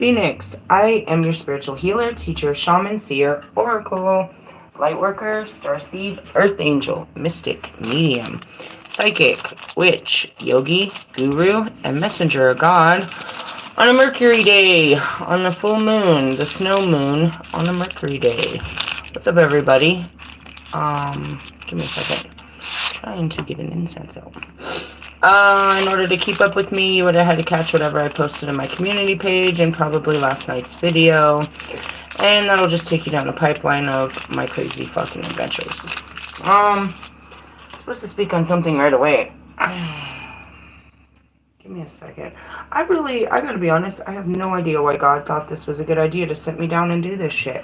Phoenix, I am your spiritual healer, teacher, shaman, seer, oracle, lightworker, starseed, earth angel, mystic, medium, psychic, witch, yogi, guru, and messenger of God on a Mercury day, on a full moon, the snow moon, on a Mercury day. What's up, everybody? Give me a second. Trying to get an incense out. In order to keep up with me, you would have had to catch whatever I posted in my community page and probably last night's video. And that'll just take you down a pipeline of my crazy fucking adventures. I'm supposed to speak on something right away. Give me a second. I gotta be honest, I have no idea why God thought this was a good idea to set me down and do this shit.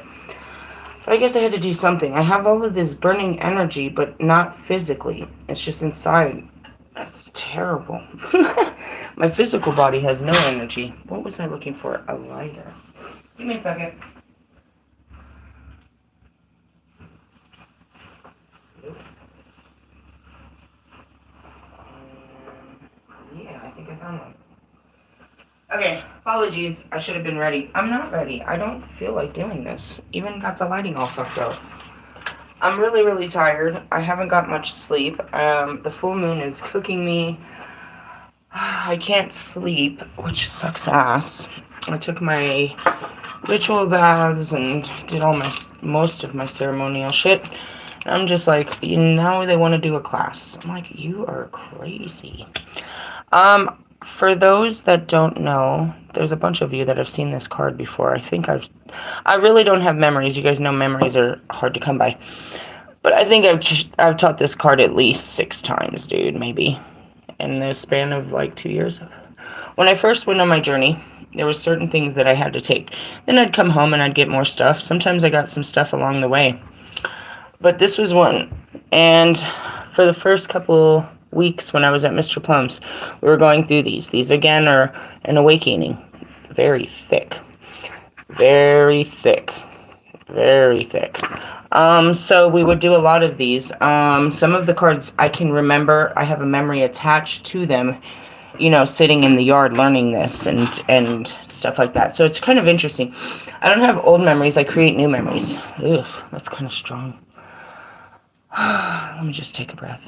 But I guess I had to do something. I have all of this burning energy, but not physically. It's just inside. That's terrible. My physical body has no energy. What was I looking for? A lighter. Give me a second. Yeah, I think I found one. Okay, apologies. I should have been ready. I'm not ready. I don't feel like doing this. Even got the lighting all fucked up. I'm really, really tired. I haven't got much sleep. The full moon is cooking me. I can't sleep, which sucks ass. I took my ritual baths and did most of my ceremonial shit. And I'm just like, now they want to do a class. I'm like, you are crazy. For those that don't know, there's a bunch of you that have seen this card before. I really don't have memories. You guys know memories are hard to come by. But I think I've taught this card at least 6 times, dude, maybe. In the span of like 2 years. When I first went on my journey, there were certain things that I had to take. Then I'd come home and I'd get more stuff. Sometimes I got some stuff along the way. But this was one. And for the first couple weeks when I was at Mr. Plum's, we were going through these. These again are an awakening. Very thick. Very thick. Very thick. So we would do a lot of these. Some of the cards I can remember. I have a memory attached to them, you know, sitting in the yard learning this and stuff like that. So it's kind of interesting. I don't have old memories. I create new memories. Ugh, that's kind of strong. Let me just take a breath.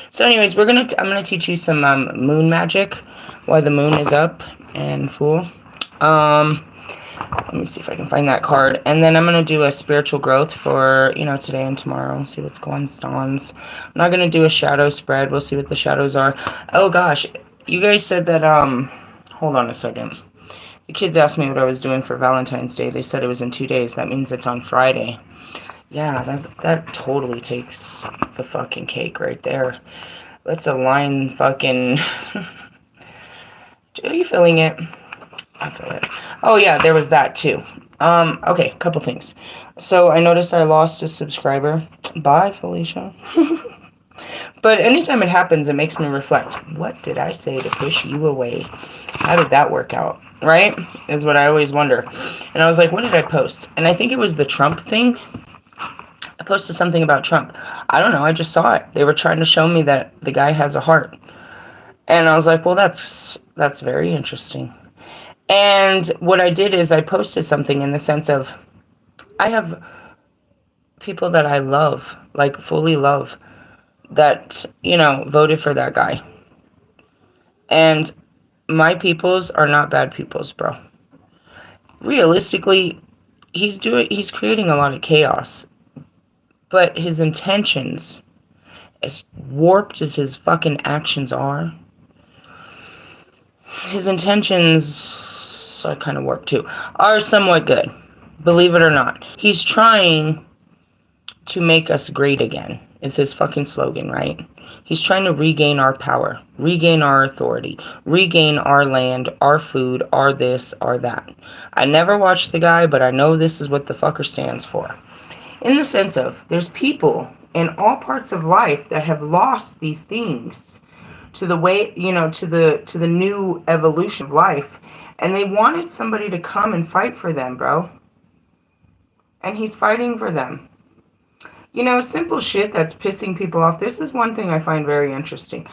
So anyways, I'm gonna teach you some moon magic while the moon is up and full. Let me see if I can find that card. And then I'm gonna do a spiritual growth for, you know, today and tomorrow. See what's going on. I'm not gonna do a shadow spread. We'll see what the shadows are. Oh gosh, you guys said that hold on a second. The kids asked me what I was doing for Valentine's Day. They said it was in 2 days. That means it's on Friday. Yeah, that totally takes the fucking cake right there. Let's align fucking... Are you feeling it? I feel it. Oh yeah, there was that too. Okay, couple things. So I noticed I lost a subscriber. Bye, Felicia. But anytime it happens, it makes me reflect. What did I say to push you away? How did that work out? Right? Is what I always wonder. And I was like, what did I post? And I think it was the Trump thing. I posted something about Trump. I don't know, I just saw it. They were trying to show me that the guy has a heart. And I was like, well, that's very interesting. And what I did is I posted something in the sense of, I have people that I love, like fully love, that, you know, voted for that guy. And my peoples are not bad peoples, bro. Realistically, he's creating a lot of chaos. But his intentions, as warped as his fucking actions are, his intentions are kind of warped too, are somewhat good. Believe it or not. He's trying to make us great again, is his fucking slogan, right? He's trying to regain our power, regain our authority, regain our land, our food, our this, our that. I never watched the guy, but I know this is what the fucker stands for. In the sense of, there's people in all parts of life that have lost these things to the way, you know, to the new evolution of life. And they wanted somebody to come and fight for them, bro. And he's fighting for them. You know, simple shit that's pissing people off. This is one thing I find very interesting.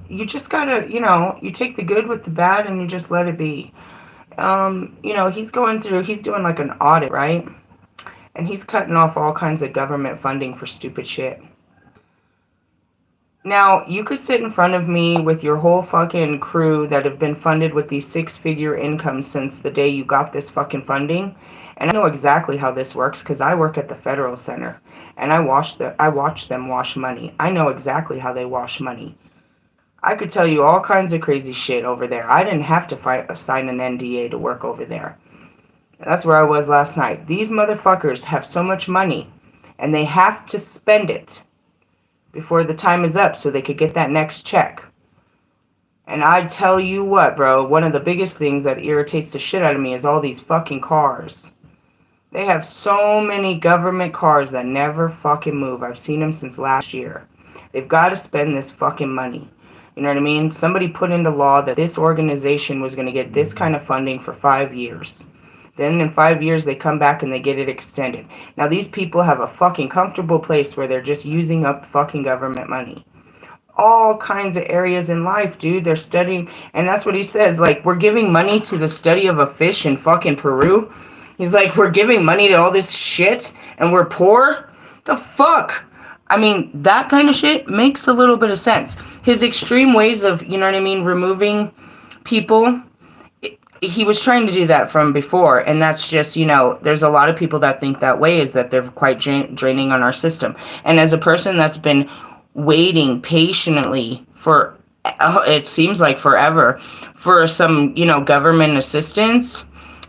You just gotta, you know, you take the good with the bad and you just let it be. you know, he's doing like an audit, right? And he's cutting off all kinds of government funding for stupid shit. Now, you could sit in front of me with your whole fucking crew that have been funded with these six-figure incomes since the day you got this fucking funding. And I know exactly how this works because I work at the Federal Center. And I watch them wash money. I know exactly how they wash money. I could tell you all kinds of crazy shit over there. I didn't have to sign an NDA to work over there. That's where I was last night. These motherfuckers have so much money, and they have to spend it before the time is up so they could get that next check. And I tell you what, bro, one of the biggest things that irritates the shit out of me is all these fucking cars. They have so many government cars that never fucking move. I've seen them since last year. They've got to spend this fucking money. You know what I mean? Somebody put into law that this organization was going to get this kind of funding for 5 years. Then in 5 years, they come back and they get it extended. Now, these people have a fucking comfortable place where they're just using up fucking government money. All kinds of areas in life, dude. They're studying, and that's what he says. Like, we're giving money to the study of a fish in fucking Peru. He's like, we're giving money to all this shit, and we're poor? The fuck? I mean, that kind of shit makes a little bit of sense. His extreme ways of, you know what I mean, removing people, he was trying to do that from before, and that's just, you know, there's a lot of people that think that way, is that they're quite draining on our system. And as a person that's been waiting patiently for, it seems like forever, for some, you know, government assistance,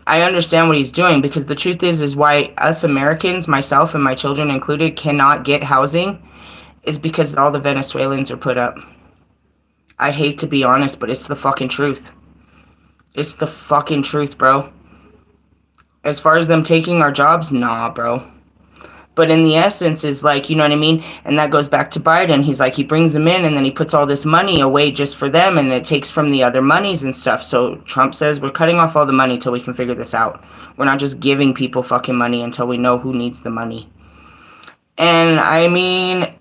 I understand what he's doing, because the truth is why us Americans, myself and my children included, cannot get housing is because all the Venezuelans are put up. I hate to be honest, but it's the fucking truth. It's the fucking truth, bro. As far as them taking our jobs, nah, bro. But in the essence is like, you know what I mean? And that goes back to Biden. He's like, he brings them in and then he puts all this money away just for them, and it takes from the other monies and stuff. So Trump says, we're cutting off all the money till we can figure this out. We're not just giving people fucking money until we know who needs the money. And I mean,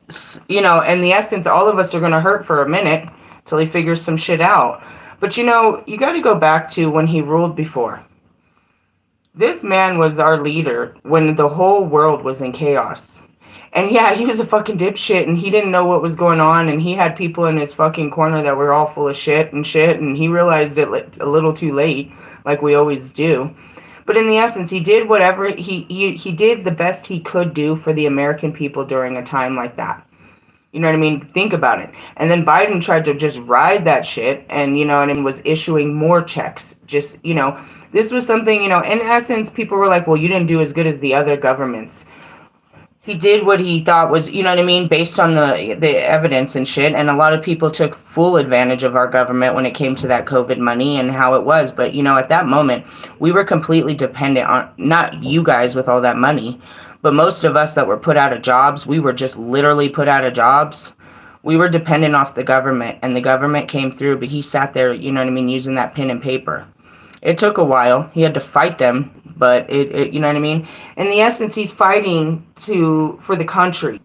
you know, in the essence, all of us are going to hurt for a minute till he figures some shit out. But, you know, you got to go back to when he ruled before. This man was our leader when the whole world was in chaos. And yeah, he was a fucking dipshit, and he didn't know what was going on, and he had people in his fucking corner that were all full of shit, and he realized it a little too late, like we always do. But in the essence, he did whatever, he did the best he could do for the American people during a time like that. You know what I mean? Think about it. And then Biden tried to just ride that shit and, you know, and was issuing more checks. Just, you know, this was something, you know, in essence, people were like, well, you didn't do as good as the other governments. He did what he thought was, you know what I mean, based on the evidence and shit. And a lot of people took full advantage of our government when it came to that COVID money and how it was. But, you know, at that moment, we were completely dependent on, not you guys with all that money, but most of us that were put out of jobs, we were just literally put out of jobs. We were dependent off the government, and the government came through, but he sat there, you know what I mean, using that pen and paper. It took a while. He had to fight them, but it you know what I mean? In the essence, he's fighting for the country.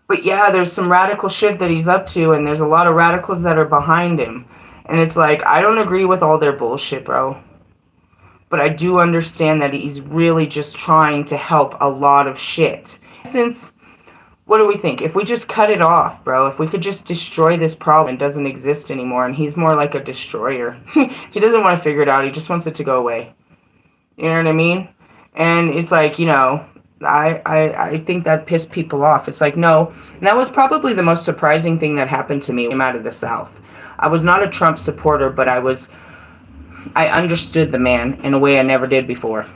But yeah, there's some radical shit that he's up to, and there's a lot of radicals that are behind him. And it's like, I don't agree with all their bullshit, bro. But I do understand that he's really just trying to help a lot of shit. Since, what do we think? If we just cut it off, bro, if we could just destroy this problem, it doesn't exist anymore, and he's more like a destroyer. He doesn't want to figure it out, he just wants it to go away. You know what I mean? And it's like, you know, I think that pissed people off. It's like, no. And that was probably the most surprising thing that happened to me when I came out of the South. I was not a Trump supporter, but I understood the man in a way I never did before.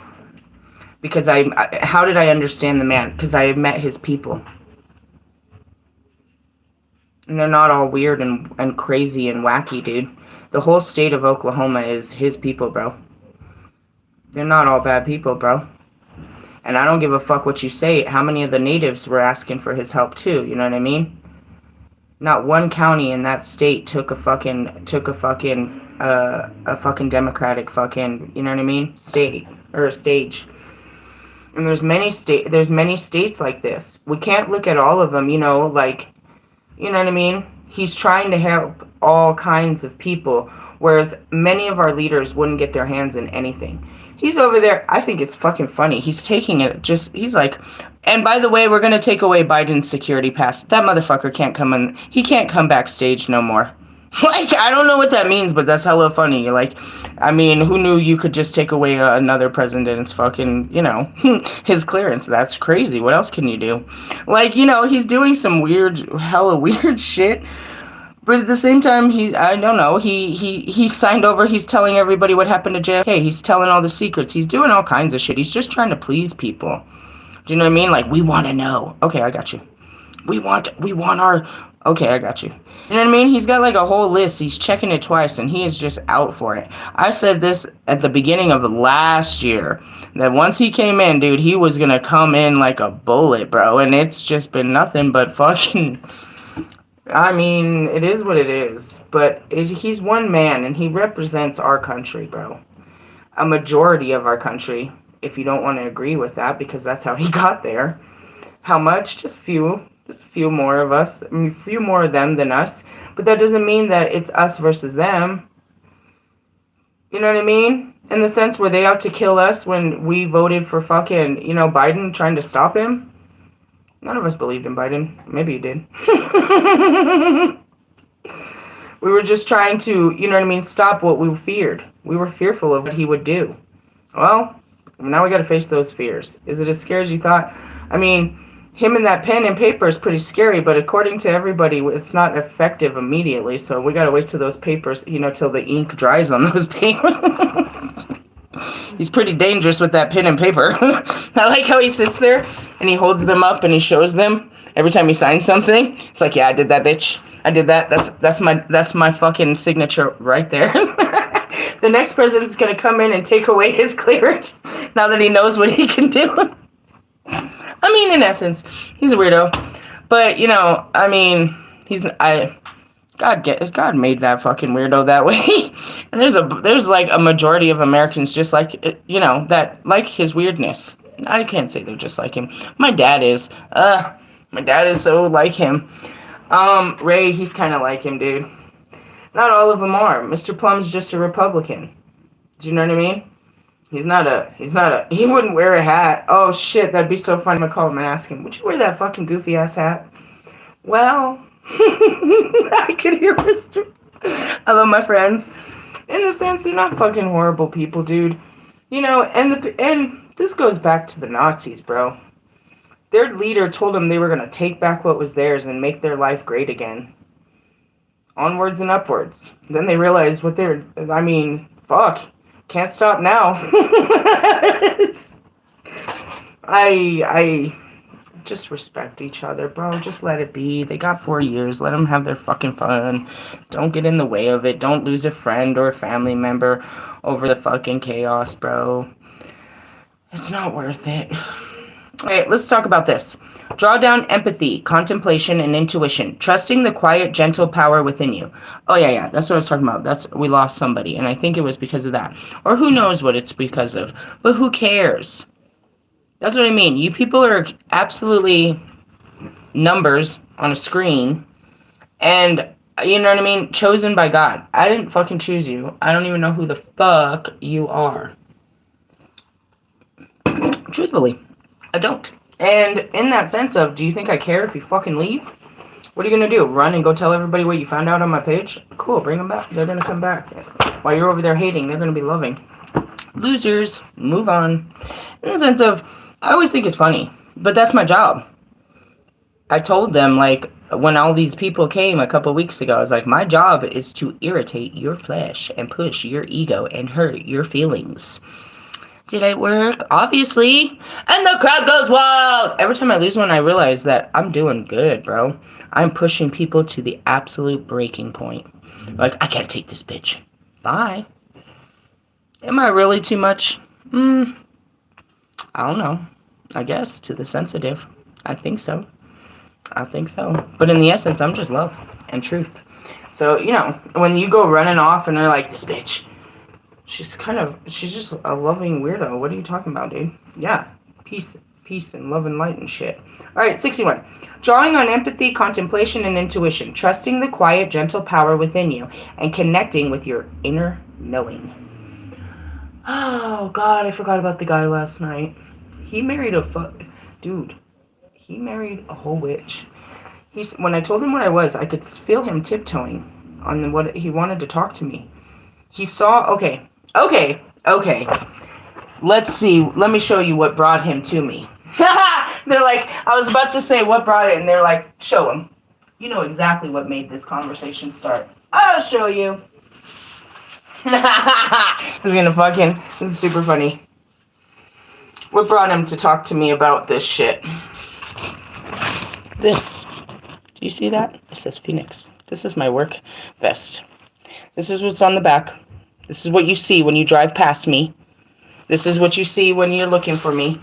Because how did I understand the man? Because I had met his people. And they're not all weird and crazy and wacky, dude. The whole state of Oklahoma is his people, bro. They're not all bad people, bro. And I don't give a fuck what you say. How many of the natives were asking for his help too? You know what I mean? Not one county in that state took a fucking Democratic fucking, you know what I mean, state or a stage. And there's many states like this. We can't look at all of them, you know, like, you know what I mean? He's trying to help all kinds of people. whereas many of our leaders wouldn't get their hands in anything. He's over there. I think it's fucking funny. He's taking it he's like, and by the way, we're going to take away Biden's security pass. That motherfucker can't come in. He can't come backstage no more. Like, I don't know what that means, but that's hella funny. Like, I mean, who knew you could just take away another president's fucking, you know, his clearance? That's crazy. What else can you do? Like, you know, he's doing some hella weird shit. But at the same time, I don't know, he signed over, he's telling everybody what happened to JFK, he's telling all the secrets, he's doing all kinds of shit, he's just trying to please people. Do you know what I mean? Like, we want to know. Okay, I got you. We want our, okay, I got you. You know what I mean? He's got like a whole list, he's checking it twice, and he is just out for it. I said this at the beginning of last year, that once he came in, dude, he was gonna come in like a bullet, bro, and it's just been nothing but fucking... I mean, it is what it is, but he's one man, and he represents our country, bro. A majority of our country, if you don't want to agree with that, because that's how he got there. How much? Just a few more of us. I mean, a few more of them than us, but that doesn't mean that it's us versus them. You know what I mean? In the sense, were they out to kill us when we voted for fucking, you know, Biden, trying to stop him? None of us believed in Biden. Maybe you did. We were just trying to, you know what I mean, stop what we feared. We were fearful of what he would do. Well, now we got to face those fears. Is it as scary as you thought? I mean, him and that pen and paper is pretty scary, but according to everybody, it's not effective immediately. So we got to wait till those papers, you know, till the ink dries on those papers. He's pretty dangerous with that pen and paper. I like how he sits there and he holds them up and he shows them every time he signs something. It's like, yeah, I did that, bitch. I did that. That's my fucking signature right there. The next president's gonna come in and take away his clearance now that he knows what he can do. I mean, in essence, he's a weirdo, but you know, I mean, God made that fucking weirdo that way. And there's like a majority of Americans just like, you know, that like his weirdness. I can't say they're just like him. My dad is. My dad is so like him. Ray, he's kind of like him, dude. Not all of them are. Mr. Plum's just a Republican. Do you know what I mean? He wouldn't wear a hat. Oh shit, that'd be so funny. I'm gonna call him and ask him, would you wear that fucking goofy ass hat? Well, I could hear Mr. I love my friends. In a sense, they're not fucking horrible people, dude. You know, and this goes back to the Nazis, bro. Their leader told them they were going to take back what was theirs and make their life great again. Onwards and upwards. Then they realized fuck. Can't stop now. I just respect each other, bro. Just let it be. They got 4 years. Let them have their fucking fun. Don't get in the way of it. Don't lose a friend or a family member over the fucking chaos, bro. It's not worth it. Okay, let's talk about this. Draw down empathy, contemplation, and intuition. Trusting the quiet, gentle power within you. Oh, yeah. That's what I was talking about. We lost somebody, and I think it was because of that. Or who knows what it's because of. But who cares? That's what I mean. You people are absolutely numbers on a screen. And, you know what I mean? Chosen by God. I didn't fucking choose you. I don't even know who the fuck you are. Truthfully, I don't. And in that sense of, do you think I care if you fucking leave? What are you going to do? Run and go tell everybody what you found out on my page? Cool, bring them back. They're going to come back. While you're over there hating, they're going to be loving. Losers, move on. In the sense of, I always think it's funny, but that's my job. I told them, like, when all these people came a couple weeks ago, I was like, my job is to irritate your flesh and push your ego and hurt your feelings. Did it work? Obviously. And the crowd goes wild. Every time I lose one, I realize that I'm doing good, bro. I'm pushing people to the absolute breaking point. Like, I can't take this bitch. Bye. Am I really too much? I don't know. I guess to the sensitive. I think so. But in the essence, I'm just love and truth. So, you know, when you go running off and they're like, this bitch, she's just a loving weirdo. What are you talking about, dude? Yeah, peace. peace and love and light and shit. All right, 61. Drawing on empathy, contemplation, and intuition. Trusting the quiet, gentle power within you. And connecting with your inner knowing. Oh, God, I forgot about the guy last night. He married dude, he married a whole witch. When I told him what I was, I could feel him tiptoeing on what he wanted to talk to me. He saw, okay. Let's see. Let me show you what brought him to me. They're like, I was about to say what brought it, and they're like, show him. You know exactly what made this conversation start. I'll show you. This is super funny. What brought him to talk to me about this shit? This. Do you see that? It says Phoenix. This is my work vest. This is what's on the back. This is what you see when you drive past me. This is what you see when you're looking for me.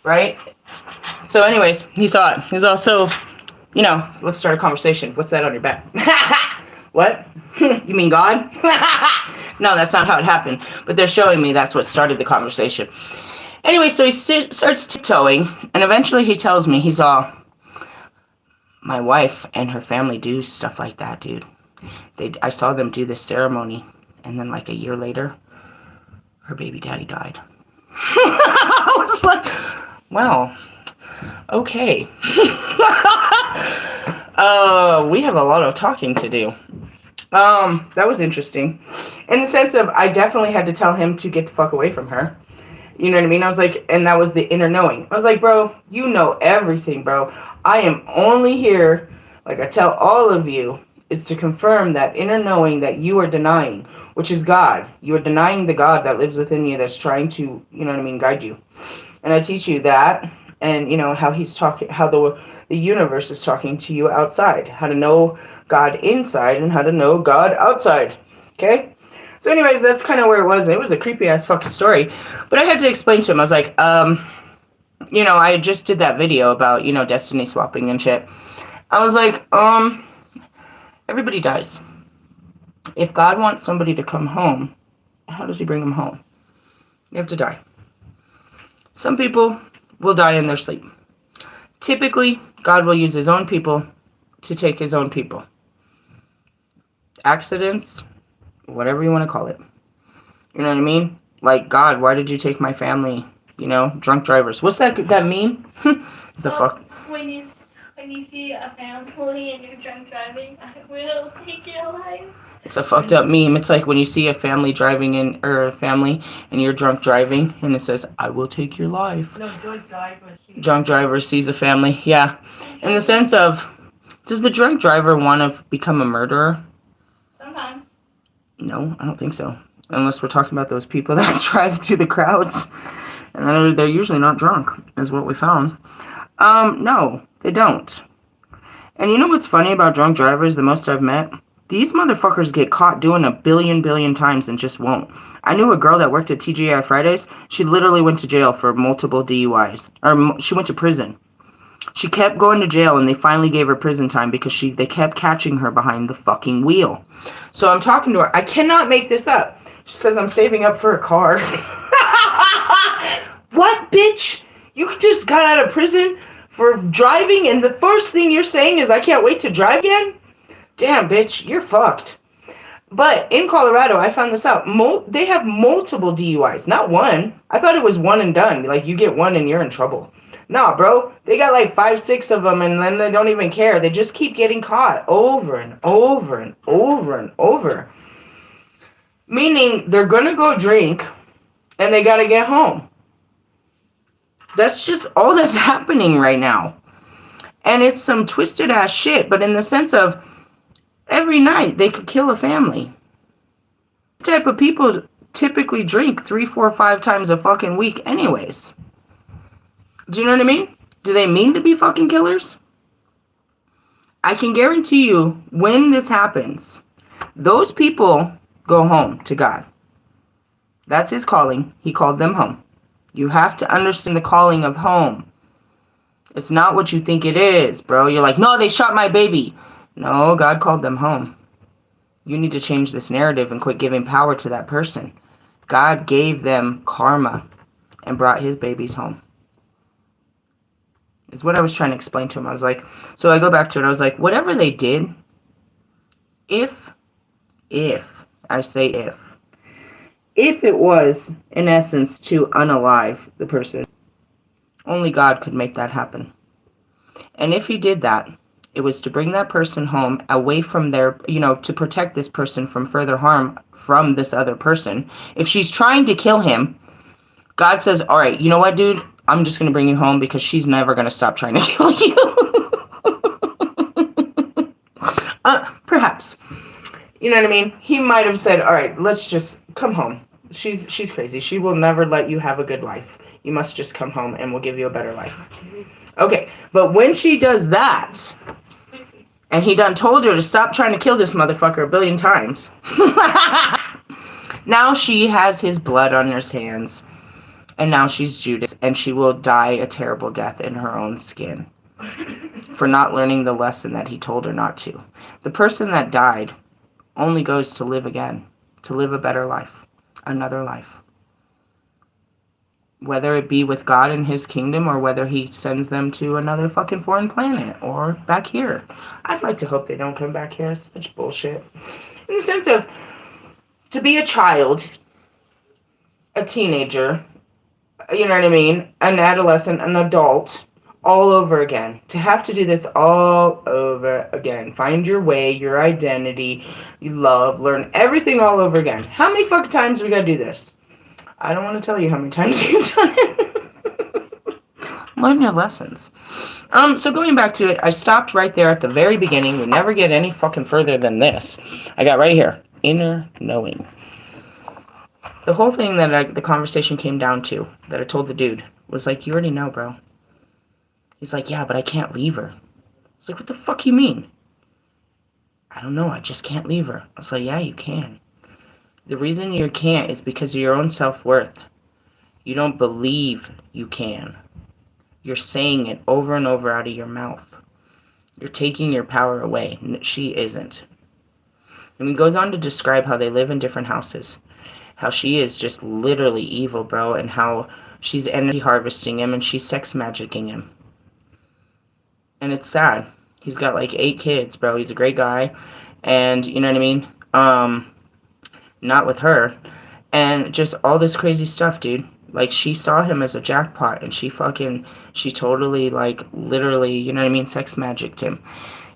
Right? So anyways, he saw it. He's also, let's start a conversation. What's that on your back? What? You mean God? No, that's not how it happened. But they're showing me that's what started the conversation. Anyway, so he starts tiptoeing, and eventually he tells me, he's all, my wife and her family do stuff like that, dude. I saw them do this ceremony, and then like a year later, her baby daddy died. I was like, well, okay. We have a lot of talking to do. That was interesting. In the sense of, I definitely had to tell him to get the fuck away from her. You know what I mean? I was like, and that was the inner knowing. I was like, bro, you know everything, bro. I am only here, like I tell all of you, is to confirm that inner knowing that you are denying, which is God. You are denying the God that lives within you that's trying to, guide you. And I teach you that, and, how he's talking, how the universe is talking to you outside. How to know God inside and how to know God outside. Okay? So anyways, that's kind of where it was. It was a creepy-ass fucking story. But I had to explain to him. I was like, I just did that video about, destiny swapping and shit. I was like, everybody dies. If God wants somebody to come home, how does he bring them home? They have to die. Some people will die in their sleep. Typically, God will use his own people to take his own people. Accidents, whatever you want to call it. You know what I mean? Like, God, why did you take my family? Drunk drivers. What's that meme? It's a fuck. When you see a family and you're drunk driving, I will take your life. It's a fucked up meme. It's like when you see a family or a family and you're drunk driving and it says, I will take your life. No, drunk driver sees a family. Yeah. In the sense of, does the drunk driver want to become a murderer? Sometimes. No, I don't think so. Unless we're talking about those people that drive through the crowds. And they're usually not drunk, is what we found. No, they don't. And you know what's funny about drunk drivers, the most I've met? These motherfuckers get caught doing a billion times and just won't. I knew a girl that worked at TGI Fridays. She literally went to jail for multiple DUIs. Or she went to prison. She kept going to jail, and they finally gave her prison time because they kept catching her behind the fucking wheel. So I'm talking to her. I cannot make this up. She says, I'm saving up for a car. What, bitch? You just got out of prison for driving, and the first thing you're saying is, I can't wait to drive again? Damn, bitch, you're fucked. But in Colorado, I found this out. They have multiple DUIs, not one. I thought it was one and done. Like, you get one and you're in trouble. Nah, bro. They got like 5, 6 of them, and then they don't even care. They just keep getting caught over and over and over and over. Meaning, they're gonna go drink, and they gotta get home. That's just all that's happening right now. And it's some twisted ass shit, but in the sense of every night they could kill a family. This type of people typically drink 3, 4, 5 times a fucking week anyways. Do you know what I mean? Do they mean to be fucking killers? I can guarantee you when this happens, those people go home to God. That's his calling. He called them home. You have to understand the calling of home. It's not what you think it is, bro. You're like, no, they shot my baby. No, God called them home. You need to change this narrative and quit giving power to that person. God gave them karma and brought his babies home. is what I was trying to explain to him. I was like, so I go back to it. I was like, whatever they did, if, I say if it was, in essence, to unalive the person, only God could make that happen. And if he did that, it was to bring that person home away from their, to protect this person from further harm from this other person. If she's trying to kill him, God says, all right, you know what, dude? I'm just going to bring you home because she's never going to stop trying to kill you. Perhaps. You know what I mean? He might have said, all right, let's just come home. She's crazy. She will never let you have a good life. You must just come home and we'll give you a better life. Okay, but when she does that, and he done told her to stop trying to kill this motherfucker a billion times, now she has his blood on her hands, and now she's Judas, and she will die a terrible death in her own skin for not learning the lesson that he told her not to. The person that died only goes to live again, to live a better life, another life. Whether it be with God in his kingdom or whether he sends them to another fucking foreign planet or back here. I'd like to hope they don't come back here. It's such bullshit. In the sense of, to be a child, a teenager, you know what I mean, an adolescent, an adult, all over again. To have to do this all over again. Find your way, your identity, you love, learn everything all over again. How many fucking times we gotta do this? I don't want to tell you how many times you've done it. Learn your lessons. So going back to it, I stopped right there at the very beginning. We never get any fucking further than this. I got right here. Inner knowing. The whole thing that the conversation came down to, that I told the dude, was like, you already know, bro. He's like, yeah, but I can't leave her. It's like, what the fuck you mean? I don't know, I just can't leave her. I was like, yeah, you can. The reason you can't is because of your own self-worth. You don't believe you can. You're saying it over and over out of your mouth. You're taking your power away. She isn't. And he goes on to describe how they live in different houses. How she is just literally evil, bro. And how she's energy harvesting him and she's sex magicking him. And it's sad. He's got like 8 kids, bro. He's a great guy. And, you know what I mean? Not with her. And just all this crazy stuff, dude. Like, she saw him as a jackpot, and she totally, like, literally, you know what I mean, sex magicked him.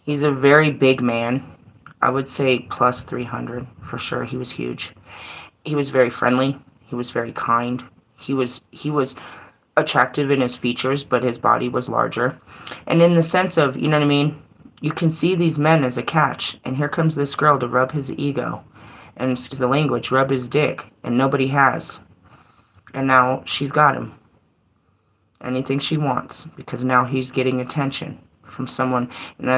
He's a very big man. I would say plus 300, for sure. He was huge. He was very friendly. He was very kind. He was attractive in his features, but his body was larger. And in the sense of, you know what I mean, you can see these men as a catch, and here comes this girl to rub his ego. And excuse the language, rub his dick, and nobody has. And now she's got him. Anything she wants, because now he's getting attention from someone, and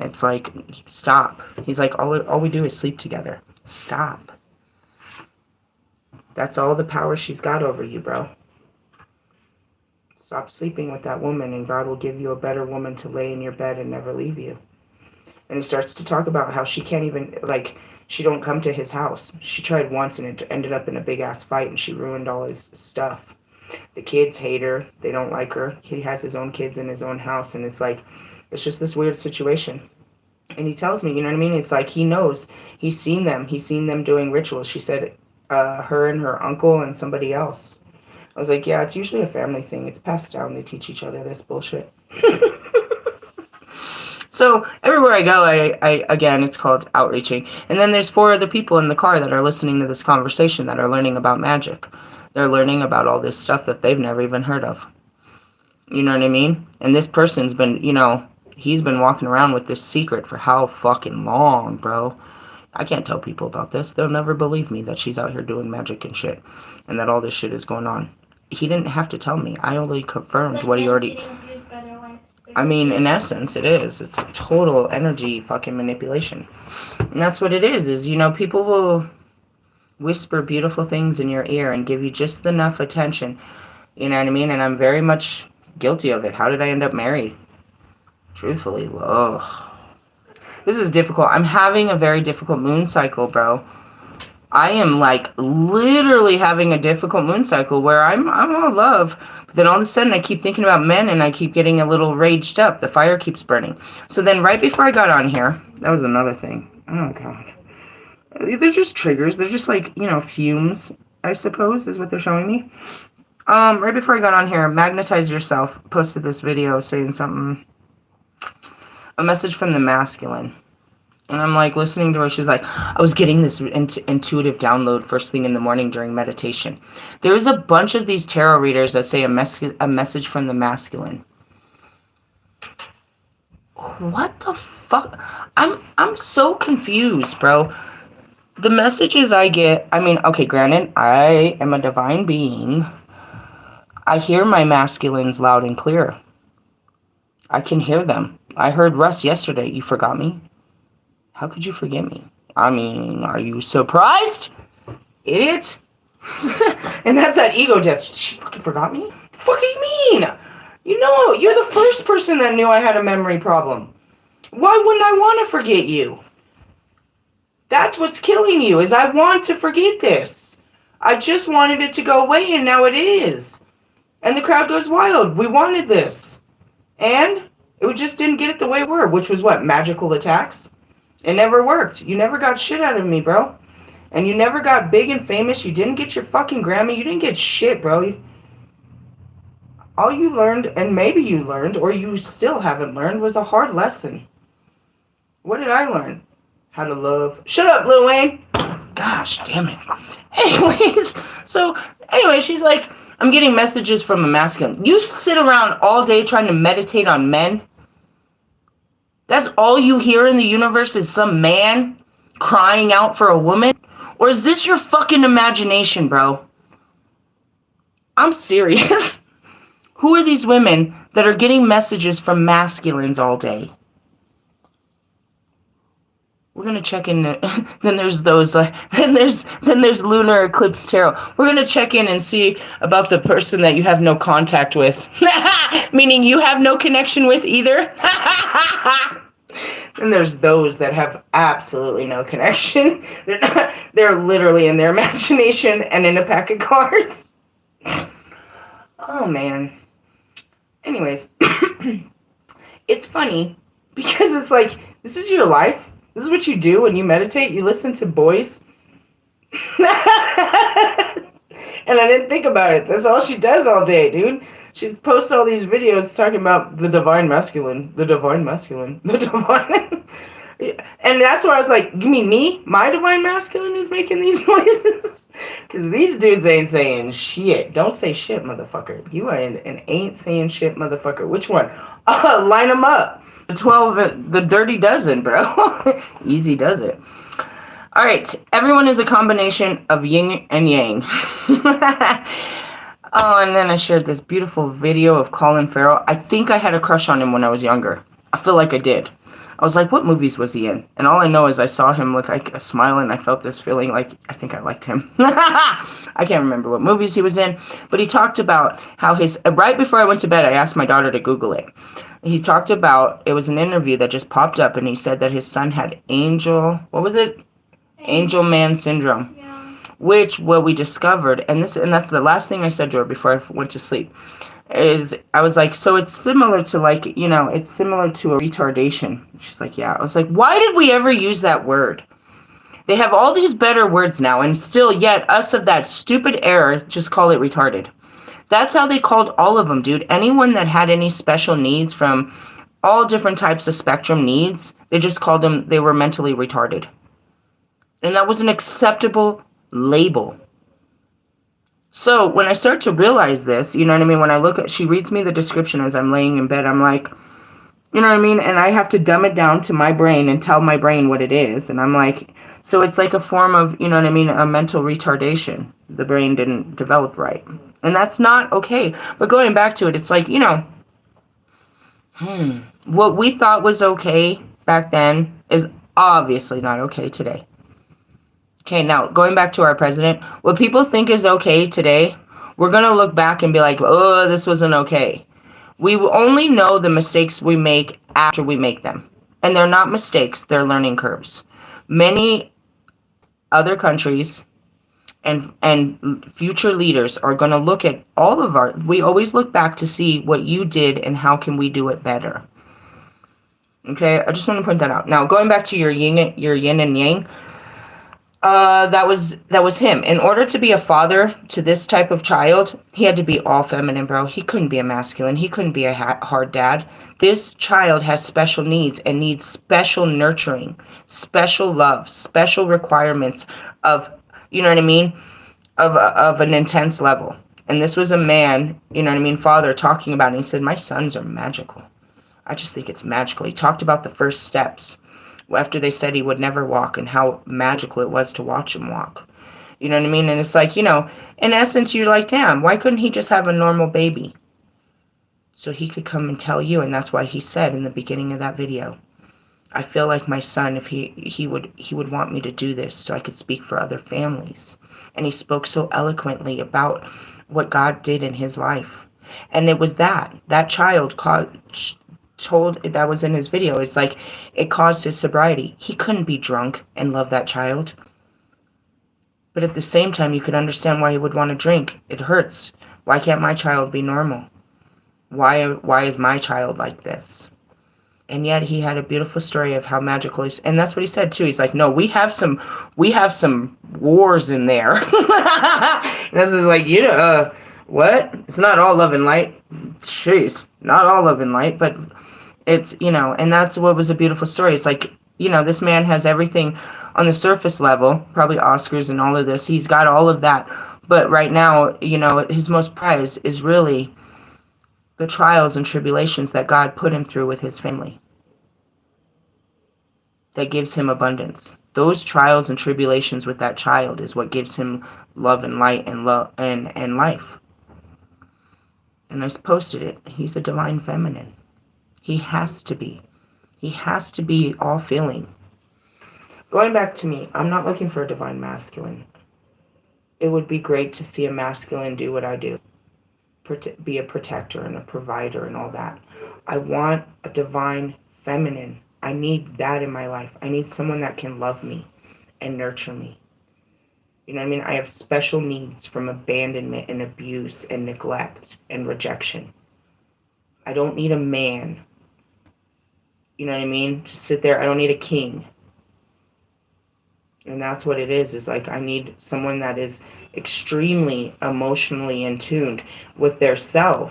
it's like, stop. He's like, all we do is sleep together. Stop. That's all the power she's got over you, bro. Stop sleeping with that woman, and God will give you a better woman to lay in your bed and never leave you. And he starts to talk about how she can't even, like, she don't come to his house. She tried once and it ended up in a big-ass fight and she ruined all his stuff. The kids hate her. They don't like her. He has his own kids in his own house, and it's like, it's just this weird situation. And he tells me, you know what I mean? It's like he knows. He's seen them. He's seen them doing rituals. She said her and her uncle and somebody else. I was like, yeah, it's usually a family thing. It's passed down. They teach each other this bullshit. So everywhere I go, I again, it's called outreaching. And then there's 4 other people in the car that are listening to this conversation that are learning about magic. They're learning about all this stuff that they've never even heard of. You know what I mean? And this person's been, you know, he's been walking around with this secret for how fucking long, bro. I can't tell people about this. They'll never believe me that she's out here doing magic and shit. And that all this shit is going on. He didn't have to tell me. I only confirmed what he already... I mean, in essence, it is. It's total energy fucking manipulation. And that's what it is, you know, people will whisper beautiful things in your ear and give you just enough attention. You know what I mean? And I'm very much guilty of it. How did I end up married? Truthfully, ugh. This is difficult. I'm having a very difficult moon cycle, bro. I am like literally having a difficult moon cycle where I'm all love, but then all of a sudden I keep thinking about men and I keep getting a little raged up. The fire keeps burning. So then right before I got on here, that was another thing. Oh god. They're just triggers. They're just like, you know, fumes, I suppose, is what they're showing me. Right before I got on here, Magnetize Yourself posted this video saying something, a message from the masculine. And I'm like listening to her. She's like, I was getting this intuitive download first thing in the morning during meditation. There's a bunch of these tarot readers that say a message from the masculine. What the fuck? I'm so confused, bro. The messages I get, I mean, okay, granted, I am a divine being. I hear my masculines loud and clear. I can hear them. I heard Russ yesterday. You forgot me? How could you forget me? I mean, are you surprised? Idiot. And that's that ego death. She fucking forgot me? The fuck do you mean? You know, you're the first person that knew I had a memory problem. Why wouldn't I want to forget you? That's what's killing you, is I want to forget this. I just wanted it to go away, and now it is. And the crowd goes wild. We wanted this. And it just didn't get it the way it were, which was what? Magical attacks? It never worked. You never got shit out of me, bro. And you never got big and famous. You didn't get your fucking Grammy. You didn't get shit, bro. All you learned, and maybe you learned, or you still haven't learned, was a hard lesson. What did I learn? How to love. Shut up, Lil Wayne. Gosh, damn it. Anyways, she's like, I'm getting messages from a masculine. You sit around all day trying to meditate on men? That's all you hear in the universe is some man crying out for a woman? Or is this your fucking imagination, bro? I'm serious. Who are these women that are getting messages from masculines all day? We're gonna check in. Then there's those. Then there's Lunar Eclipse Tarot. We're gonna check in and see about the person that you have no contact with, meaning you have no connection with either. Then there's those that have absolutely no connection. They're literally in their imagination and in a pack of cards. Oh man. Anyways, it's funny because it's like, this is your life. This is what you do when you meditate. You listen to boys. And I didn't think about it. That's all she does all day, dude. She posts all these videos talking about the divine masculine. The divine masculine. The divine... And that's where I was like, you mean me? My divine masculine is making these noises? Because these dudes ain't saying shit. Don't say shit, motherfucker. You ain't an ain't saying shit, motherfucker. Which one? Line them up. The 12, the dirty dozen, bro. Easy does it. All right. Everyone is a combination of yin and yang. Oh, and then I shared this beautiful video of Colin Farrell. I think I had a crush on him when I was younger. I feel like I did. I was like, what movies was he in? And all I know is I saw him with like a smile and I felt this feeling like I think I liked him. I can't remember what movies he was in, but he talked about how right before I went to bed, I asked my daughter to Google it. He talked about, it was an interview that just popped up, and he said that his son had Angel Man syndrome. Yeah. Which, what we discovered, and that's the last thing I said to her before I went to sleep, is I was like, so it's similar to like, it's similar to a retardation. She's like, yeah. I was like, why did we ever use that word? They have all these better words now, and still yet us of that stupid era just call it retarded. That's how they called all of them, dude. Anyone that had any special needs from all different types of spectrum needs, they just called them, they were mentally retarded. And that was an acceptable label. So when I start to realize this, you know what I mean? When I look at, she reads me the description as I'm laying in bed, I'm like, you know what I mean? And I have to dumb it down to my brain and tell my brain what it is. And I'm like, so it's like a form of, you know what I mean? A mental retardation. The brain didn't develop right. And that's not okay. But going back to it, it's like, what we thought was okay back then is obviously not okay today. Okay, now, going back to our president, what people think is okay today, we're going to look back and be like, oh, this wasn't okay. We will only know the mistakes we make after we make them. And they're not mistakes, they're learning curves. Many other countries and future leaders are going to look at all of our, we always look back to see what you did and how can we do it better. Okay, I just want to point that out. Now, going back to your yin and yang, that was him. In order to be a father to this type of child, he had to be all feminine, bro. He couldn't be a masculine. He couldn't be a hard dad. This child has special needs and needs special nurturing, special love, special requirements of, you know what I mean, of an intense level. And this was a man, you know what I mean, father talking about it. And he said, my sons are magical. I just think it's magical. He talked about the first steps after they said he would never walk and how magical it was to watch him walk. You know what I mean? And it's like, you know, in essence, you're like, damn, why couldn't he just have a normal baby? So he could come and tell you, and that's why he said in the beginning of that video, I feel like my son, if he would want me to do this so I could speak for other families. And he spoke so eloquently about what God did in his life. And it was that child told, that was in his video, it's like it caused his sobriety. He couldn't be drunk and love that child. But at the same time, you could understand why he would want to drink. It hurts. Why can't my child be normal? Why is my child like this? And yet he had a beautiful story of how magical is, and that's what he said too. He's like, no, we have some wars in there. This is like, you know, what? It's not all love and light. Jeez, not all love and light, but it's, you know, and that's what was a beautiful story. It's like, you know, this man has everything on the surface level, probably Oscars and all of this. He's got all of that, but right now, you know, his most prize is really the trials and tribulations that God put him through with his family. That gives him abundance. Those trials and tribulations with that child is what gives him love and light and and life. And I posted it. He's a divine feminine. He has to be. He has to be all feeling. Going back to me, I'm not looking for a divine masculine. It would be great to see a masculine do what I do. Be a protector and a provider and all that. I want a divine feminine. I need that in my life. I need someone that can love me and nurture me. You know what I mean? I have special needs from abandonment and abuse and neglect and rejection. I don't need a man, you know what I mean, to sit there. I don't need a king. And that's what it is like I need someone that is extremely emotionally in tune with their self,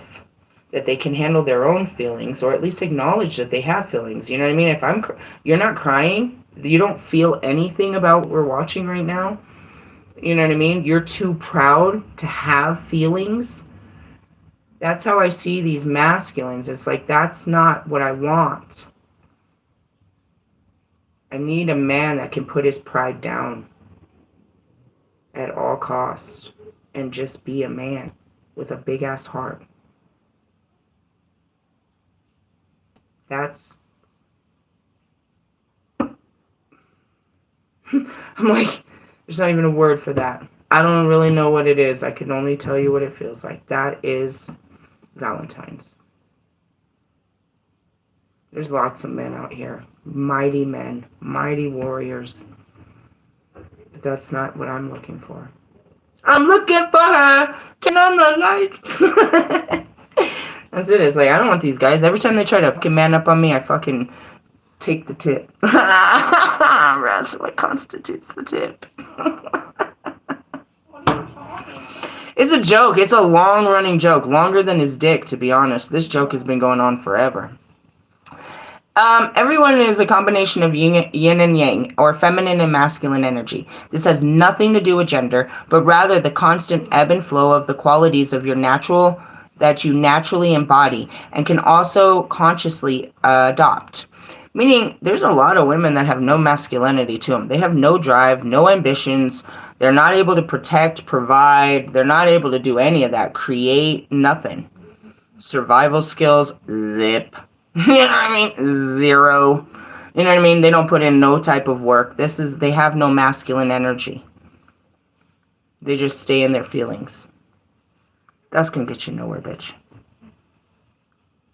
that they can handle their own feelings, or at least acknowledge that they have feelings. You know what I mean? If you're not crying, you don't feel anything about what we're watching right now. You know what I mean? You're too proud to have feelings. That's how I see these masculines. It's like, that's not what I want. I need a man that can put his pride down at all costs and just be a man with a big ass heart. That's I'm like, there's not even a word for that. I don't really know what it is. I can only tell you what it feels like. That is Valentine's. There's lots of men out here. Mighty men. Mighty warriors. But that's not what I'm looking for. I'm looking for her. Turn on the lights. That's it. It's like, I don't want these guys. Every time they try to fucking man up on me, I fucking take the tip. That's what constitutes the tip. It's a joke. It's a long-running joke. Longer than his dick, to be honest. This joke has been going on forever. Everyone is a combination of yin and yang, or feminine and masculine energy. This has nothing to do with gender, but rather the constant ebb and flow of the qualities of your natural, that you naturally embody, and can also consciously adopt. Meaning, there's a lot of women that have no masculinity to them. They have no drive, no ambitions. They're not able to protect, provide. They're not able to do any of that. Create, nothing. Survival skills, zip. You know what I mean? Zero. You know what I mean? They don't put in no type of work. They have no masculine energy. They just stay in their feelings. That's gonna get you nowhere, bitch.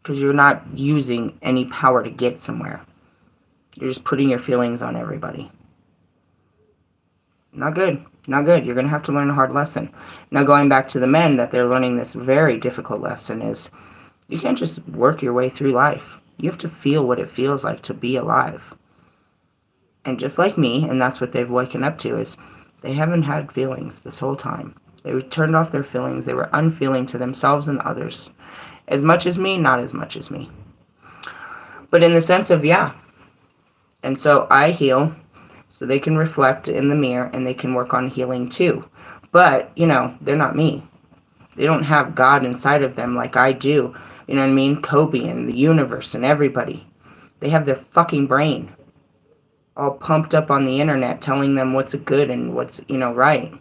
Because you're not using any power to get somewhere. You're just putting your feelings on everybody. Not good. Not good. You're going to have to learn a hard lesson. Now, going back to the men, that they're learning this very difficult lesson is you can't just work your way through life. You have to feel what it feels like to be alive. And just like me, and that's what they've woken up to, is they haven't had feelings this whole time. They were turned off their feelings. They were unfeeling to themselves and others. As much as me, not as much as me. But in the sense of, yeah. And so I heal so they can reflect in the mirror and they can work on healing too. But, you know, they're not me. They don't have God inside of them like I do. You know what I mean? Kobe and the universe and everybody. They have their fucking brain all pumped up on the internet telling them what's good and what's, you know, right.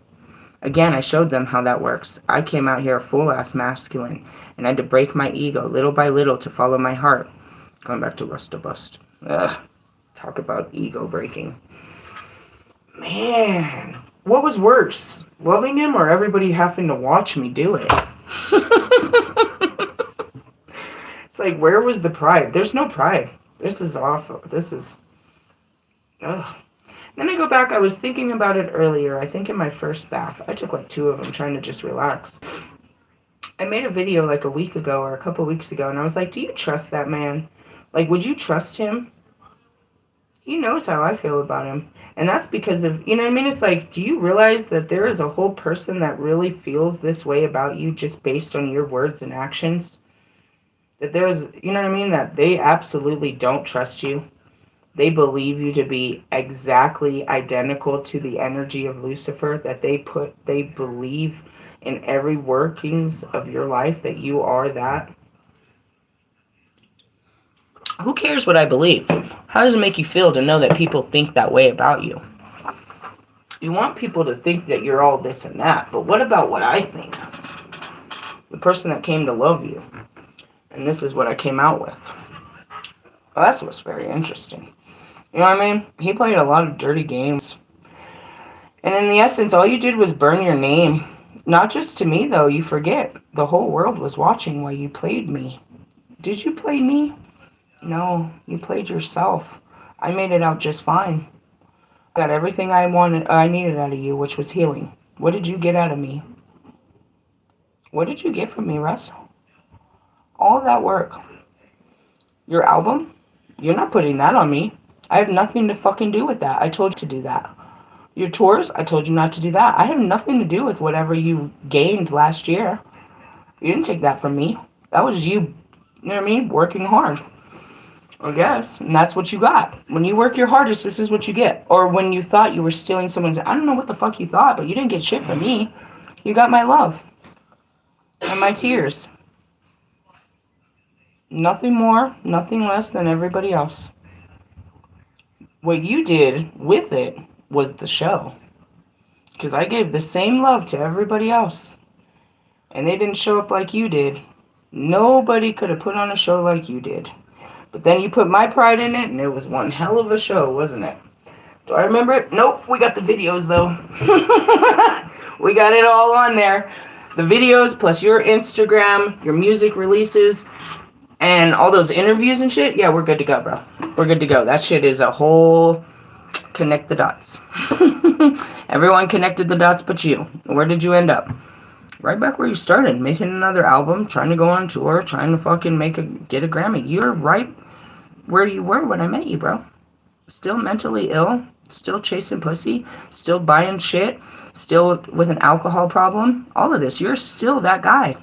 Again, I showed them how that works. I came out here full-ass masculine and I had to break my ego little by little to follow my heart. Going back to Rust to Bust. Ugh. Talk about ego breaking. Man, what was worse? Loving him or everybody having to watch me do it? It's like, where was the pride? There's no pride. This is awful. This is... Ugh. Then I go back, I was thinking about it earlier, I think in my first bath. I took like 2 of them trying to just relax. I made a video like a week ago or a couple weeks ago, and I was like, do you trust that man? Like, would you trust him? He knows how I feel about him. And that's because of, you know what I mean? It's like, do you realize that there is a whole person that really feels this way about you just based on your words and actions? That there's, you know what I mean? That they absolutely don't trust you. They believe you to be exactly identical to the energy of Lucifer, that they believe in every workings of your life that you are that. Who cares what I believe? How does it make you feel to know that people think that way about you? You want people to think that you're all this and that, but what about what I think? The person that came to love you. And this is what I came out with. Well, that's what's very interesting. You know what I mean? He played a lot of dirty games. And in the essence, all you did was burn your name. Not just to me, though. You forget. The whole world was watching while you played me. Did you play me? No, you played yourself. I made it out just fine. I got everything I needed out of you, which was healing. What did you get out of me? What did you get from me, Russ? All of that work. Your album? You're not putting that on me. I have nothing to fucking do with that. I told you to do that. Your tours? I told you not to do that. I have nothing to do with whatever you gained last year. You didn't take that from me. That was you know what I mean, working hard. I guess. And that's what you got. When you work your hardest, this is what you get. Or when you thought you were stealing someone's... I don't know what the fuck you thought, but you didn't get shit from me. You got my love. And my tears. Nothing more, nothing less than everybody else. What you did with it was the show. Because I gave the same love to everybody else. And they didn't show up like you did. Nobody could have put on a show like you did. But then you put my pride in it, and it was one hell of a show, wasn't it? Do I remember it? Nope, we got the videos, though. We got it all on there. The videos, plus your Instagram, your music releases, and all those interviews and shit. Yeah, we're good to go, bro. We're good to go. That shit is a whole... Connect the dots. Everyone connected the dots but you. Where did you end up? Right back where you started, making another album, trying to go on tour, trying to fucking get a Grammy. You're right where you were when I met you, bro. Still mentally ill, still chasing pussy, still buying shit, still with an alcohol problem. All of this, you're still that guy.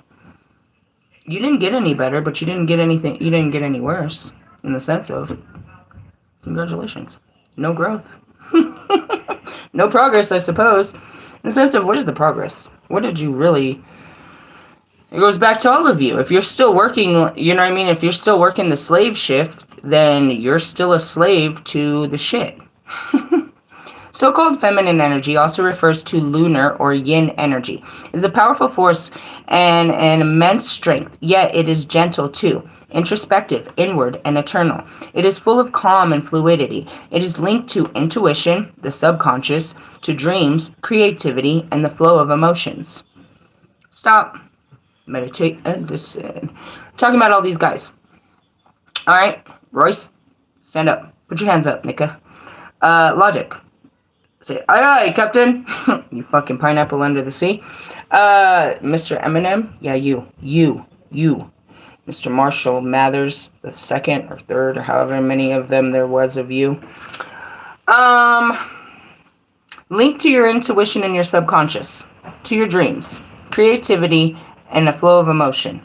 You didn't get any better, but you didn't get anything. You didn't get any worse, in the sense of, congratulations, no growth, no progress, I suppose. In the sense of, what is the progress? What did you really... It goes back to all of you. If you're still working, you know what I mean? If you're still working the slave shift, then you're still a slave to the shit. So-called feminine energy also refers to lunar or yin energy. It is a powerful force and an immense strength, yet it is gentle too, introspective, inward, and eternal. It is full of calm and fluidity. It is linked to intuition, the subconscious, to dreams, creativity, and the flow of emotions. Stop. Meditate and listen. Talking about all these guys. Alright, Royce, stand up. Put your hands up, Mika. Logic. Say, aye, aye, Captain. You fucking pineapple under the sea. Mr. Eminem? Yeah, you. Mr. Marshall Mathers, the second or third, or however many of them there was of you. Link to your intuition and your subconscious, to your dreams, creativity, and the flow of emotion.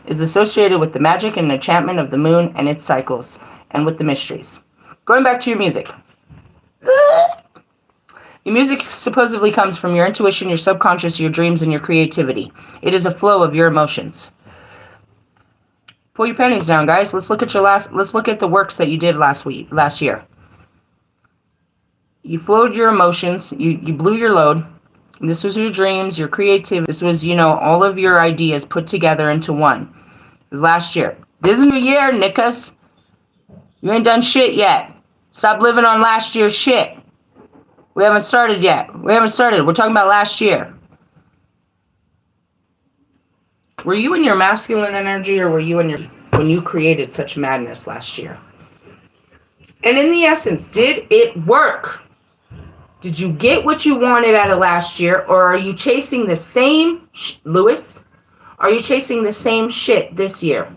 Is associated with the magic and enchantment of the moon and its cycles, and with the mysteries. Going back to your music. Your music supposedly comes from your intuition, your subconscious, your dreams, and your creativity. It is a flow of your emotions. Pull your panties down, guys. Let's look at the works that you did last year. You flowed your emotions, you blew your load. This was your dreams, your creativity. This was, all of your ideas put together into one. It was last year. This is new year, nickas. You ain't done shit yet. Stop living on last year's shit. We haven't started yet. We're talking about last year. Were you in your masculine energy, or were you when you created such madness last year? And in the essence, did it work? Did you get what you wanted out of last year, or are you chasing the same, Lewis? Are you chasing the same shit this year?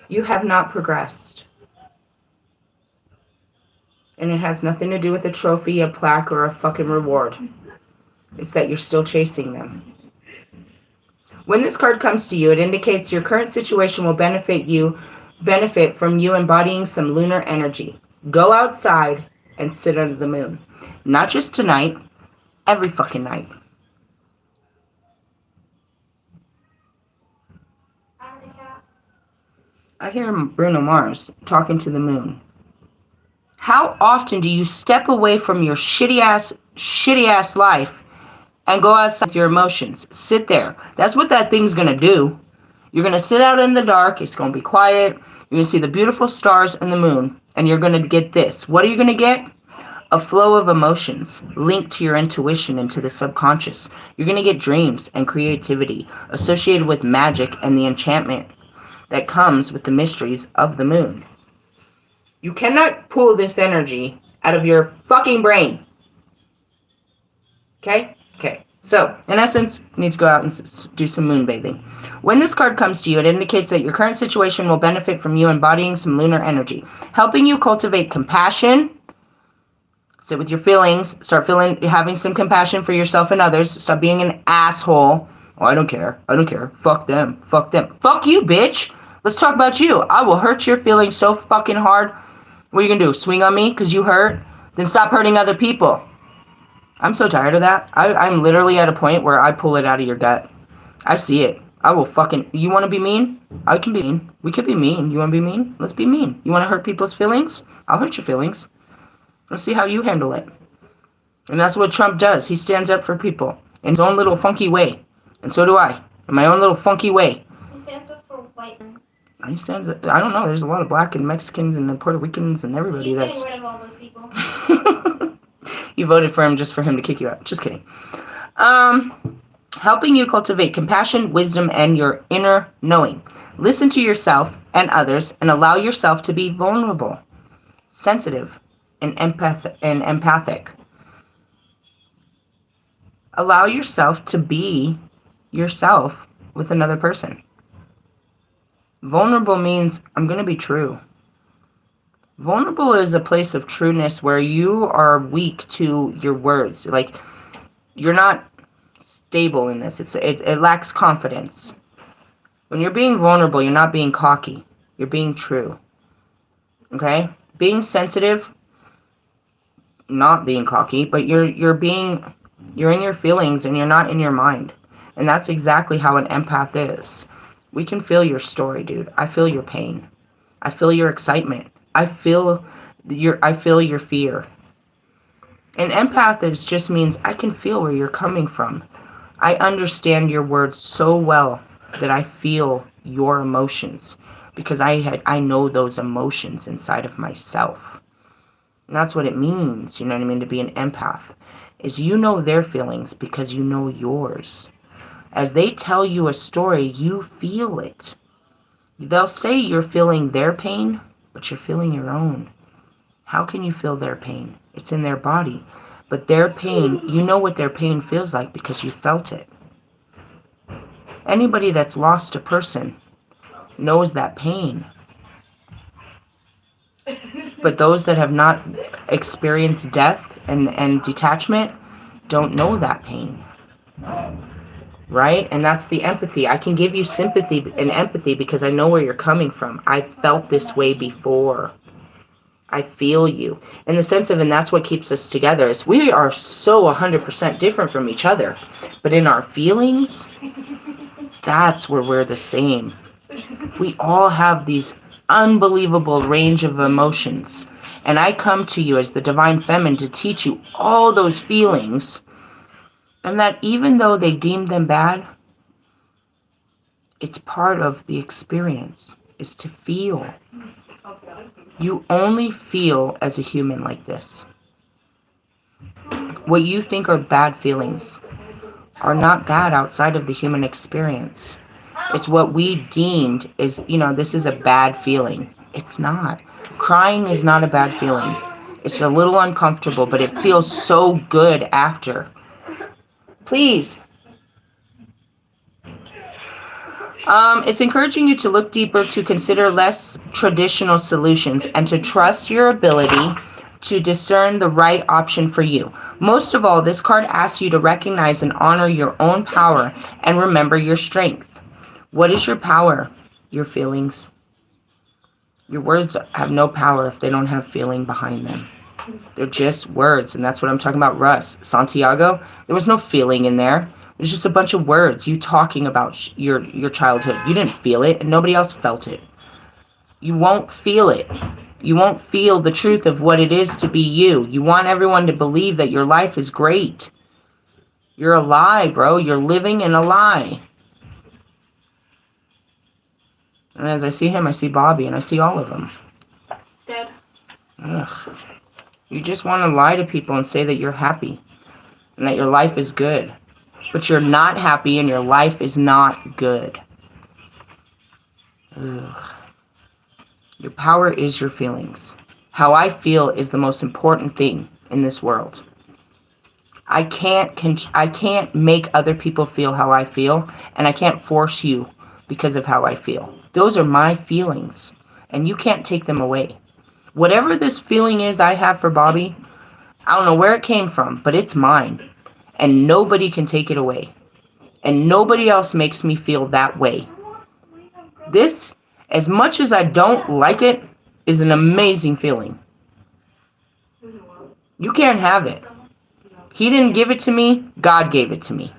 You have not progressed. And it has nothing to do with a trophy, a plaque, or a fucking reward. It's that you're still chasing them. When this card comes to you, it indicates your current situation will benefit from you embodying some lunar energy. Go outside and sit under the moon. Not just tonight, every fucking night. I hear Bruno Mars talking to the moon. How often do you step away from your shitty ass life and go outside with your emotions? Sit there. That's what that thing's gonna do. You're gonna sit out in the dark. It's gonna be quiet. You're gonna see the beautiful stars and the moon, and you're gonna get this. What are you gonna get? A flow of emotions linked to your intuition and to the subconscious. You're gonna get dreams and creativity associated with magic and the enchantment that comes with the mysteries of the moon. You cannot pull this energy out of your fucking brain. Okay? Okay. So, in essence, you need to go out and do some moon bathing. When this card comes to you, it indicates that your current situation will benefit from you embodying some lunar energy, helping you cultivate compassion. Sit with your feelings. Start having some compassion for yourself and others. Stop being an asshole. Oh, I don't care. Fuck them. Fuck you, bitch. Let's talk about you. I will hurt your feelings so fucking hard. What are you going to do? Swing on me because you hurt? Then stop hurting other people. I'm so tired of that. I'm literally at a point where I pull it out of your gut. I see it. I will fucking... You want to be mean? I can be mean. We could be mean. You want to be mean? Let's be mean. You want to hurt people's feelings? I'll hurt your feelings. Let's see how you handle it. And that's what Trump does. He stands up for people in his own little funky way. And so do I. In my own little funky way. He stands up for white men. He stands up... I don't know. There's a lot of black and Mexicans and Puerto Ricans and everybody. He's getting rid of all those people. You voted for him just for him to kick you out. Just kidding. Helping you cultivate compassion, wisdom, and your inner knowing. Listen to yourself and others and allow yourself to be vulnerable, sensitive, and empathic. Allow yourself to be yourself with another person. Vulnerable means I'm going to be true. Vulnerable is a place of trueness where you are weak to your words. Like, you're not stable in this. It lacks confidence. When you're being vulnerable, you're not being cocky. You're being true. Okay? Being sensitive, not being cocky, but you're in your feelings and you're not in your mind. And that's exactly how an empath is. We can feel your story, dude. I feel your pain. I feel your excitement. I feel your fear. An empath just means I can feel where you're coming from. I understand your words so well that I feel your emotions because I know those emotions inside of myself. And that's what it means, you know what I mean, to be an empath. Is you know their feelings because you know yours. As they tell you a story, you feel it. They'll say you're feeling their pain, but you're feeling your own. How can you feel their pain? It's in their body. But their pain, you know what their pain feels like because you felt it. Anybody that's lost a person knows that pain. But those that have not experienced death and detachment don't know that pain. Right? And that's the empathy. I can give you sympathy and empathy because I know where you're coming from. I felt this way before. I feel you. In the sense of, and that's what keeps us together, is we are so 100% different from each other. But in our feelings, that's where we're the same. We all have these unbelievable range of emotions. And I come to you as the Divine Feminine to teach you all those feelings. And that even though they deem them bad, it's part of the experience, is to feel. You only feel as a human like this. What you think are bad feelings are not bad outside of the human experience. It's what we deemed is, this is a bad feeling. It's not. Crying is not a bad feeling. It's a little uncomfortable, but it feels so good after. Please. It's encouraging you to look deeper, to consider less traditional solutions, and to trust your ability to discern the right option for you. Most of all, this card asks you to recognize and honor your own power and remember your strength. What is your power? Your feelings. Your words have no power if they don't have feeling behind them. They're just words, and that's what I'm talking about. Russ, Santiago, there was no feeling in there. It was just a bunch of words, you talking about your childhood. You didn't feel it, and nobody else felt it. You won't feel it. You won't feel the truth of what it is to be you. You want everyone to believe that your life is great. You're a lie, bro. You're living in a lie. And as I see him, I see Bobby, and I see all of them. Dead. Ugh. You just want to lie to people and say that you're happy and that your life is good. But you're not happy and your life is not good. Ugh. Your power is your feelings. How I feel is the most important thing in this world. I can't make other people feel how I feel, and I can't force you because of how I feel. Those are my feelings, and you can't take them away. Whatever this feeling is I have for Bobby, I don't know where it came from, but it's mine. And nobody can take it away. And nobody else makes me feel that way. This, as much as I don't like it, is an amazing feeling. You can't have it. He didn't give it to me, God gave it to me.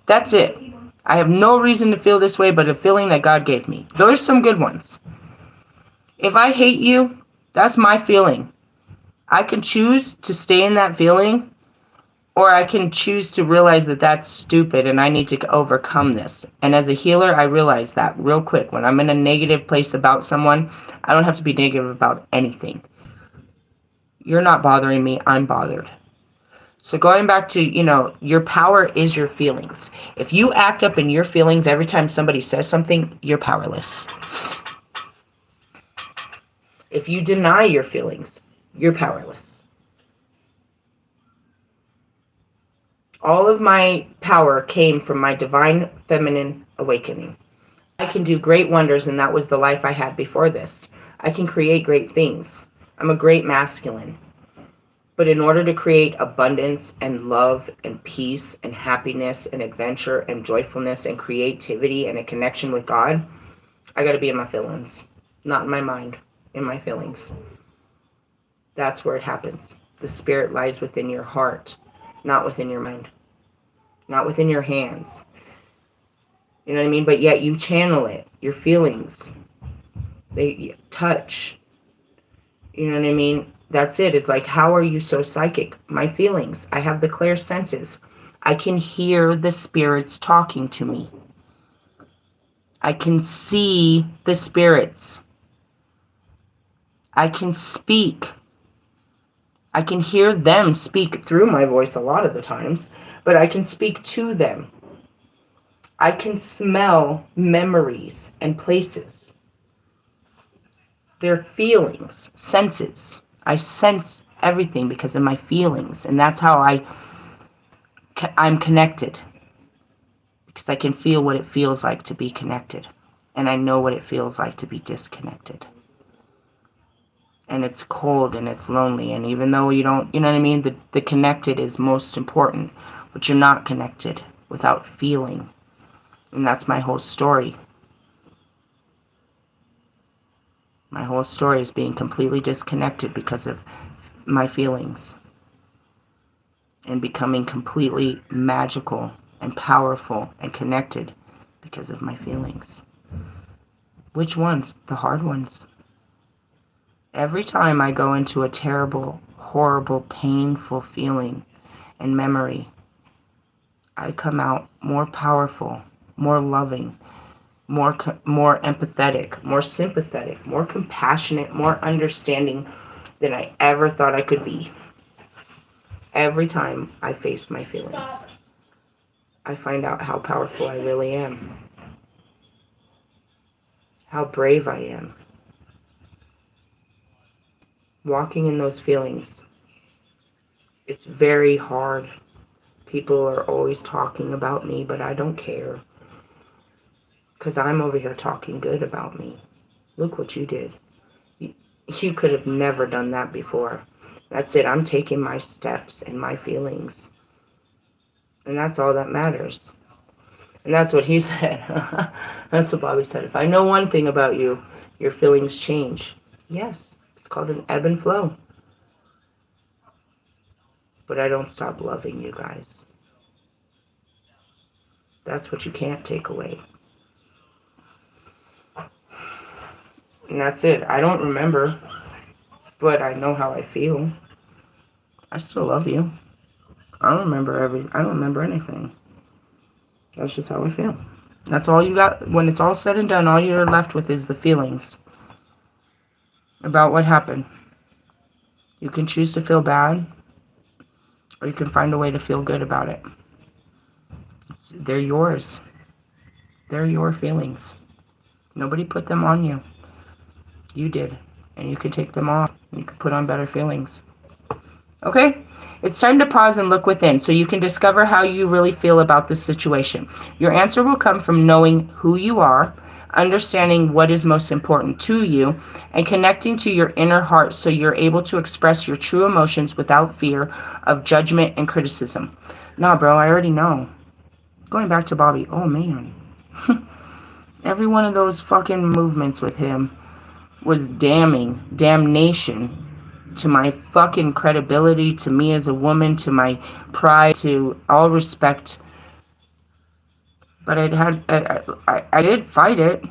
That's it. I have no reason to feel this way but a feeling that God gave me. Those are some good ones. If I hate you, that's my feeling. I can choose to stay in that feeling, or I can choose to realize that that's stupid and I need to overcome this. And as a healer, I realize that real quick. When I'm in a negative place about someone, I don't have to be negative about anything. You're not bothering me, I'm bothered. So going back to, your power is your feelings. If you act up in your feelings every time somebody says something, you're powerless. If you deny your feelings, you're powerless. All of my power came from my Divine Feminine awakening. I can do great wonders, and that was the life I had before this. I can create great things. I'm a great masculine. But in order to create abundance and love and peace and happiness and adventure and joyfulness and creativity and a connection with God, I got to be in my feelings, not in my mind, in my feelings. That's where it happens. The spirit lies within your heart, not within your mind, not within your hands. You know what I mean? But yet you channel it, your feelings. They touch. You know what I mean? That's it. It's like, how are you so psychic? My feelings. I have the clear senses. I can hear the spirits talking to me. I can see the spirits. I can speak. I can hear them speak through my voice a lot of the times, but I can speak to them. I can smell memories and places. They're feelings, senses. I sense everything because of my feelings, and that's how I'm connected, because I can feel what it feels like to be connected, and I know what it feels like to be disconnected. And it's cold and it's lonely, and even though you don't, you know what I mean, the connected is most important, but you're not connected without feeling. And that's my whole story. My whole story is being completely disconnected because of my feelings, and becoming completely magical and powerful and connected because of my feelings. Which ones? The hard ones. Every time I go into a terrible, horrible, painful feeling and memory, I come out more powerful, more loving, more empathetic, more sympathetic, more compassionate, more understanding than I ever thought I could be. Every time I face my feelings, I find out how powerful I really am, how brave I am. Walking in those feelings, it's very hard. People are always talking about me, but I don't care, because I'm over here talking good about me. Look what you did. You could have never done that before. That's it. I'm taking my steps and my feelings, and that's all that matters. And that's what he said. That's what Bobby said. If I know one thing about you, your feelings change. Yes, it's called an ebb and flow. But I don't stop loving you guys. That's what you can't take away. And that's it. I don't remember, but I know how I feel. I still love you. I don't remember anything. That's just how I feel. That's all you got. When it's all said and done, all you're left with is the feelings about what happened. You can choose to feel bad, or you can find a way to feel good about it. They're yours. They're your feelings. Nobody put them on you. You did. And you can take them off. You can put on better feelings. Okay? It's time to pause and look within so you can discover how you really feel about this situation. Your answer will come from knowing who you are, understanding what is most important to you, and connecting to your inner heart so you're able to express your true emotions without fear of judgment and criticism. Nah, bro, I already know. Going back to Bobby, oh man. Every one of those fucking movements with him was damnation to my fucking credibility, to me as a woman, to my pride, to all respect. But I did fight it.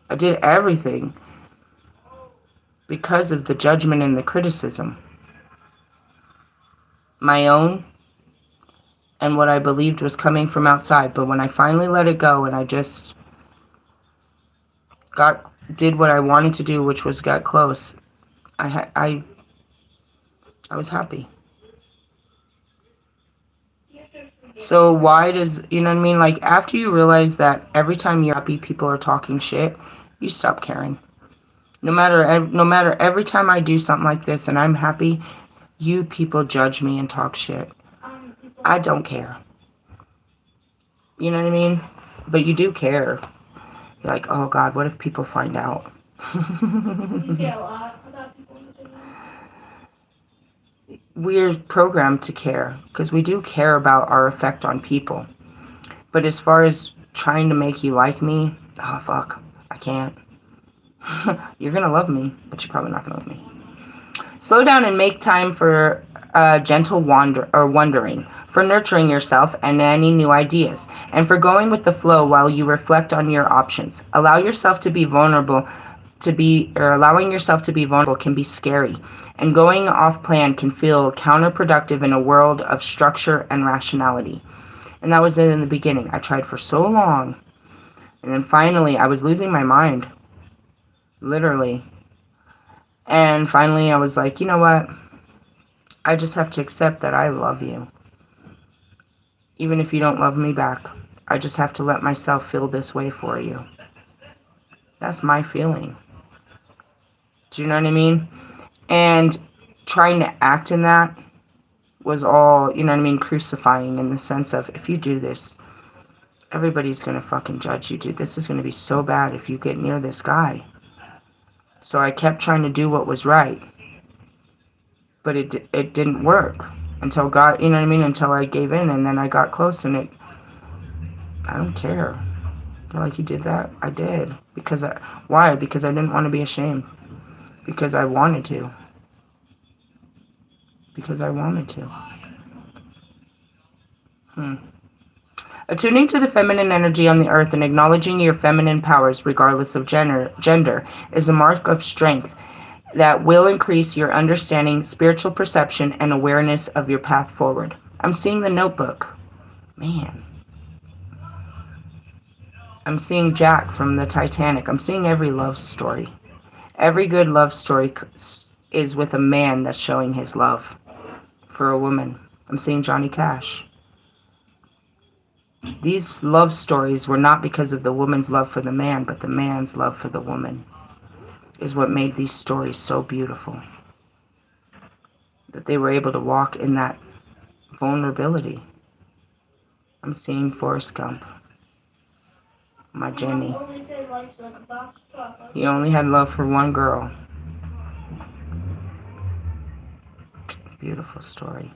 I did everything because of the judgment and the criticism. My own and what I believed was coming from outside. But when I finally let it go and I just did what I wanted to do, which was got close, I was happy. So why does, you know what I mean? Like, after you realize that every time you're happy, people are talking shit, you stop caring. No matter every time I do something like this and I'm happy, you people judge me and talk shit. I don't care. You know what I mean? But you do care. You're like, oh God, what if people find out? You say a lot about people's opinions. We're programmed to care because we do care about our effect on people. But as far as trying to make you like me, oh fuck, I can't. You're gonna love me, but you're probably not gonna love me. Slow down and make time for gentle wondering, for nurturing yourself and any new ideas, and for going with the flow while you reflect on your options. Allowing yourself to be vulnerable can be scary, and going off plan can feel counterproductive in a world of structure and rationality. And that was it in the beginning. I tried for so long, and then finally I was losing my mind, literally. And finally I was like, you know what? I just have to accept that I love you. Even if you don't love me back, I just have to let myself feel this way for you. That's my feeling. Do you know what I mean? And trying to act in that was all, you know what I mean, crucifying in the sense of, if you do this, everybody's going to fucking judge you, dude. This is going to be so bad if you get near this guy. So I kept trying to do what was right. But it didn't work until God, you know what I mean, until I gave in, and then I got close, and I don't care. You're like, you did that? I did. Why? Because I didn't want to be ashamed. Because I wanted to. Because I wanted to. Attuning to the feminine energy on the earth and acknowledging your feminine powers, regardless of gender, is a mark of strength that will increase your understanding, spiritual perception, and awareness of your path forward. I'm seeing the Notebook. Man. I'm seeing Jack from the Titanic. I'm seeing every love story. Every good love story is with a man that's showing his love for a woman. I'm seeing Johnny Cash. These love stories were not because of the woman's love for the man, but the man's love for the woman is what made these stories so beautiful. That they were able to walk in that vulnerability. I'm seeing Forrest Gump. My Jenny. He only had love for one girl. Beautiful story.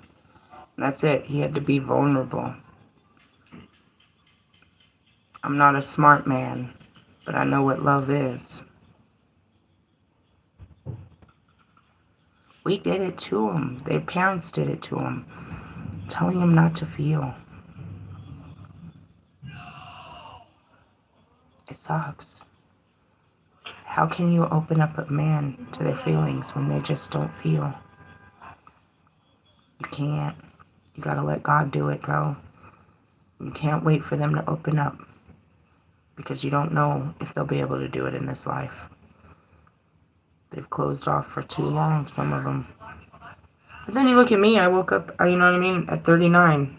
And that's it. He had to be vulnerable. I'm not a smart man, but I know what love is. We did it to him. Their parents did it to him, telling him not to feel. It sucks. How can you open up a man to their feelings when they just don't feel? You can't. You gotta let God do it, bro. You can't wait for them to open up, because you don't know if they'll be able to do it in this life. They've closed off for too long, some of them. But then you look at me, I woke up, you know what I mean, at 39.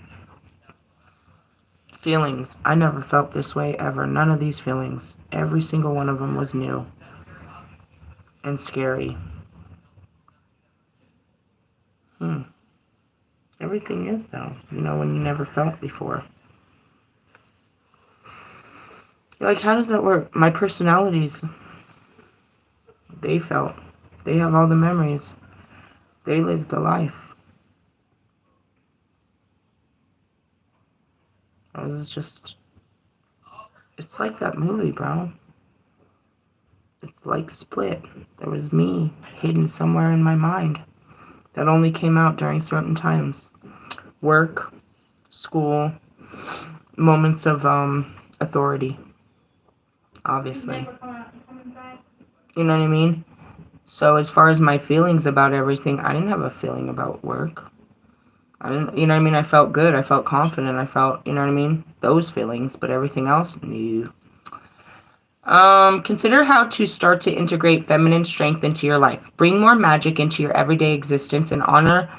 Feelings. I never felt this way ever. None of these feelings. Every single one of them was new and scary. Everything is, though, you know, when you never felt before. You're like, how does that work? My personalities, they felt. They have all the memories. They lived the life. I was just, it's like that movie, bro. It's like Split. There was me hidden somewhere in my mind that only came out during certain times. Work, school, moments of authority, obviously. You know what I mean? So as far as my feelings about everything, I didn't have a feeling about work. I didn't, you know what I mean? I felt good. I felt confident. I felt, you know what I mean? Those feelings, but everything else, no. Consider how to start to integrate feminine strength into your life. Bring more magic into your everyday existence and honor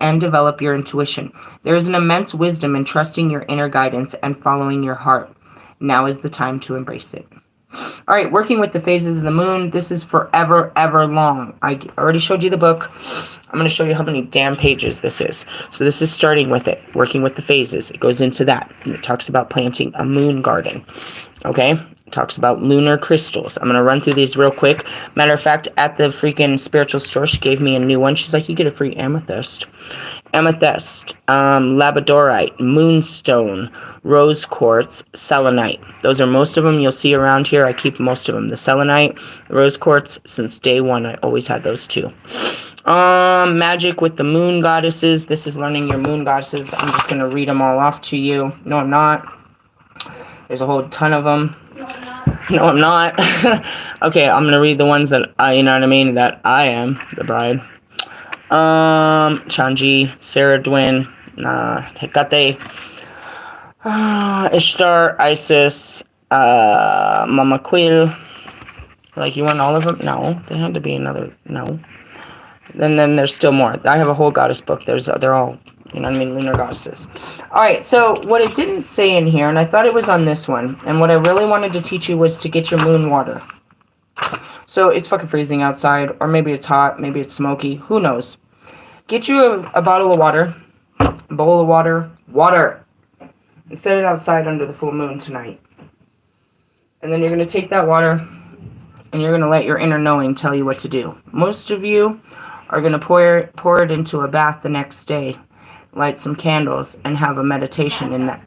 and develop your intuition. There is an immense wisdom in trusting your inner guidance and following your heart. Now is the time to embrace it. All right, working with the phases of the moon. This is forever, ever long. I already showed you the book. I'm going to show you how many damn pages this is. So this is starting with it, working with the phases. It goes into that. And it talks about planting a moon garden. Okay? It talks about lunar crystals. I'm going to run through these real quick. Matter of fact, at the freaking spiritual store, she gave me a new one. She's like, you get a free amethyst. Amethyst, labradorite, moonstone, rose quartz, selenite. Those are most of them you'll see around here. I keep most of them. The selenite, the rose quartz, since day one, I always had those two. Magic with the moon goddesses. This is learning your moon goddesses. I'm just going to read them all off to you. No, I'm not. There's a whole ton of them. No, I'm not. Okay, I'm going to read the ones that you know what I mean, that I am the bride. Chanji, Sarah Dwin, Hecate, Ishtar, Isis, Mama Quill. Like, you want all of them? No, there had to be another. No. And then there's still more. I have a whole goddess book. They're all, you know what I mean, lunar goddesses. All right, so what it didn't say in here, and I thought it was on this one, and what I really wanted to teach you was to get your moon water. So it's fucking freezing outside, or maybe it's hot, maybe it's smoky, who knows. Get you a bottle of water, a bowl of water, and set it outside under the full moon tonight. And then you're going to take that water, and you're going to let your inner knowing tell you what to do. Most of you are going to pour it into a bath the next day, light some candles, and have a meditation in that.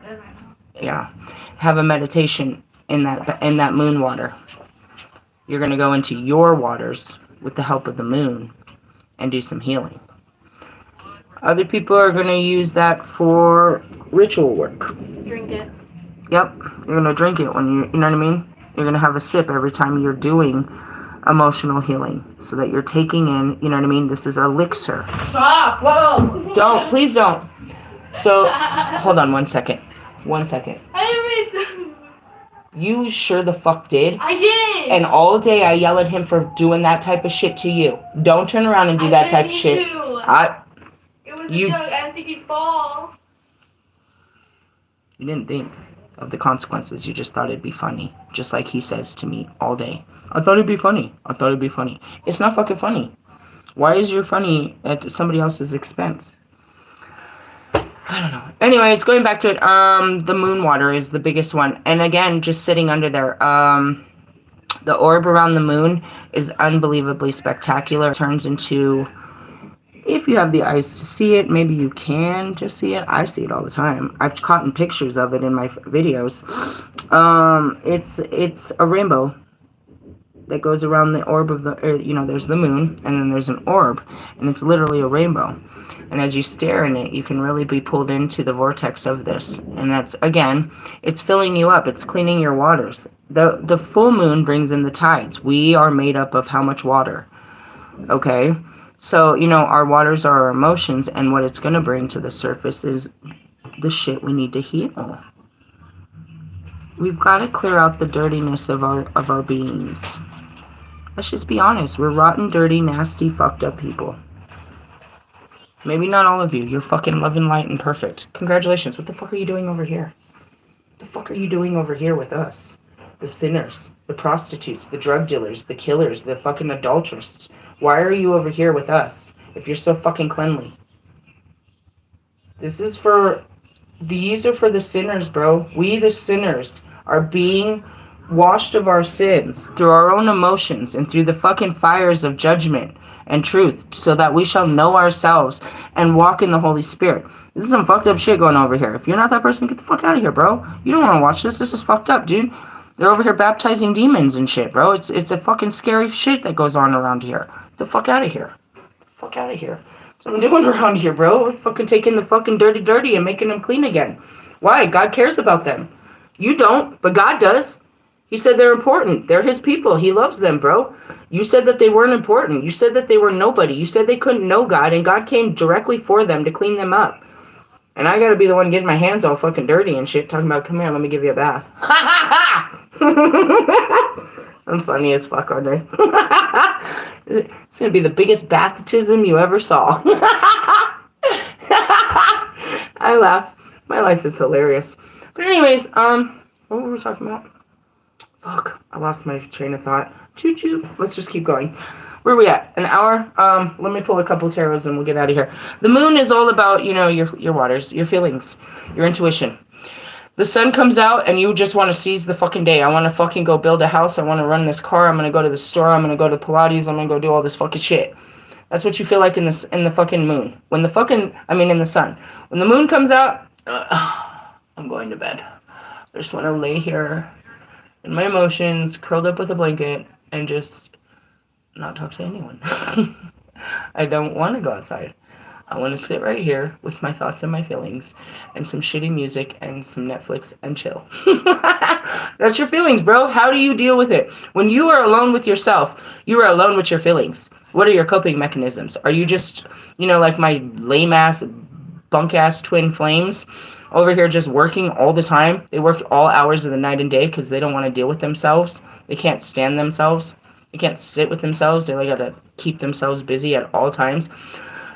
Yeah, have a meditation in that moon water. You're going to go into your waters with the help of the moon and do some healing. Other people are going to use that for ritual work. Drink it. Yep, you're going to drink it when you know what I mean? You're going to have a sip every time you're doing emotional healing so that you're taking in, you know what I mean? This is elixir. Stop! Whoa! Don't, please don't. So, hold on 1 second. 1 second. I didn't mean to. You sure the fuck did? I didn't! And all day I yell at him for doing that type of shit to you. Don't turn around and do that type of shit. It was a joke. I didn't think he'd fall. You didn't think of the consequences. You just thought it'd be funny. Just like he says to me all day. I thought it'd be funny. I thought it'd be funny. It's not fucking funny. Why is your funny at somebody else's expense? I don't know. Anyways, going back to it, the moon water is the biggest one. And again, just sitting under there, the orb around the moon is unbelievably spectacular. It turns into, if you have the eyes to see it, maybe you can just see it. I see it all the time. I've caught in pictures of it in my videos. It's a rainbow that goes around the orb of the, there's the moon, and then there's an orb, and it's literally a rainbow. And as you stare in it, you can really be pulled into the vortex of this. And that's, again, it's filling you up. It's cleaning your waters. The full moon brings in the tides. We are made up of how much water? Okay? So, our waters are our emotions, and what it's going to bring to the surface is the shit we need to heal. We've got to clear out the dirtiness of our beings. Let's just be honest. We're rotten, dirty, nasty, fucked up people. Maybe not all of you. You're fucking loving, light, and perfect. Congratulations. What the fuck are you doing over here? What the fuck are you doing over here with us? The sinners, the prostitutes, the drug dealers, the killers, the fucking adulterers. Why are you over here with us if you're so fucking cleanly? These are for the sinners, bro. We, the sinners, are being washed of our sins through our own emotions and through the fucking fires of judgment and truth, so that we shall know ourselves and walk in the Holy Spirit. This is some fucked up shit going over here. If you're not that person, get the fuck out of here, bro. You don't want to watch this. This is fucked up, dude. They're over here baptizing demons and shit, bro. It's a fucking scary shit that goes on around here. Get the fuck out of here. Get the fuck out of here. That's what I'm doing around here, bro. We're fucking taking the fucking dirty and making them clean again. Why? God cares about them. You don't, but God does. He said they're important. They're his people. He loves them, bro. You said that they weren't important. You said that they were nobody. You said they couldn't know God, and God came directly for them to clean them up. And I gotta be the one getting my hands all fucking dirty and shit, talking about, come here, let me give you a bath. I'm funny as fuck, aren't I? It's gonna be the biggest baptism you ever saw. I laugh. My life is hilarious. But anyways, what were we talking about? Fuck, I lost my train of thought. Choo-choo. Let's just keep going. Where are we at? An hour? Let me pull a couple tarots and we'll get out of here. The moon is all about, your waters, your feelings, your intuition. The sun comes out and you just want to seize the fucking day. I want to fucking go build a house. I want to run this car. I'm going to go to the store. I'm going to go to Pilates. I'm going to go do all this fucking shit. That's what you feel like in the fucking moon. In the sun. When the moon comes out, I'm going to bed. I just want to lay here in my emotions, curled up with a blanket, and just not talk to anyone. I don't want to go outside. I want to sit right here with my thoughts and my feelings and some shitty music and some Netflix and chill. That's your feelings, bro. How do you deal with it? When you are alone with yourself, you are alone with your feelings. What are your coping mechanisms? Are you just, like my lame-ass, bunk-ass twin flames over here just working all the time? They work all hours of the night and day because they don't want to deal with themselves. They can't stand themselves. They can't sit with themselves. They gotta keep themselves busy at all times.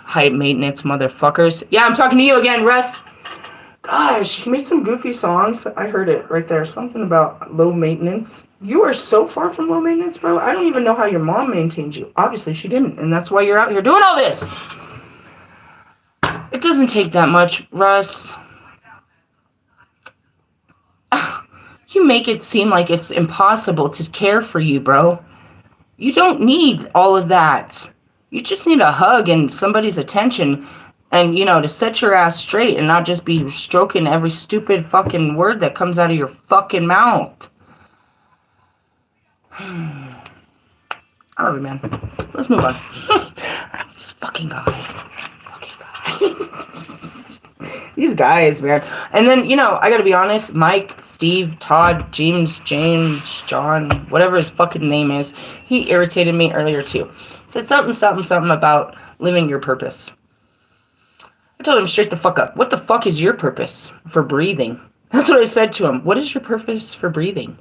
High maintenance motherfuckers. Yeah, I'm talking to you again, Russ. Gosh, he made some goofy songs. I heard it right there. Something about low maintenance. You are so far from low maintenance, bro. I don't even know how your mom maintained you. Obviously, she didn't, and that's why you're out here doing all this. It doesn't take that much, Russ. You make it seem like it's impossible to care for you, bro. You don't need all of that. You just need a hug and somebody's attention and, you know, to set your ass straight and not just be stroking every stupid fucking word that comes out of your fucking mouth. I love you, man. Let's move on. This fucking guy. These guys, man. And then, you know, I gotta be honest, Mike, Steve, Todd, James, John, whatever his fucking name is, he irritated me earlier too. Said something about living your purpose. I told him straight the fuck up. What the fuck is your purpose for breathing? That's what I said to him. What is your purpose for breathing?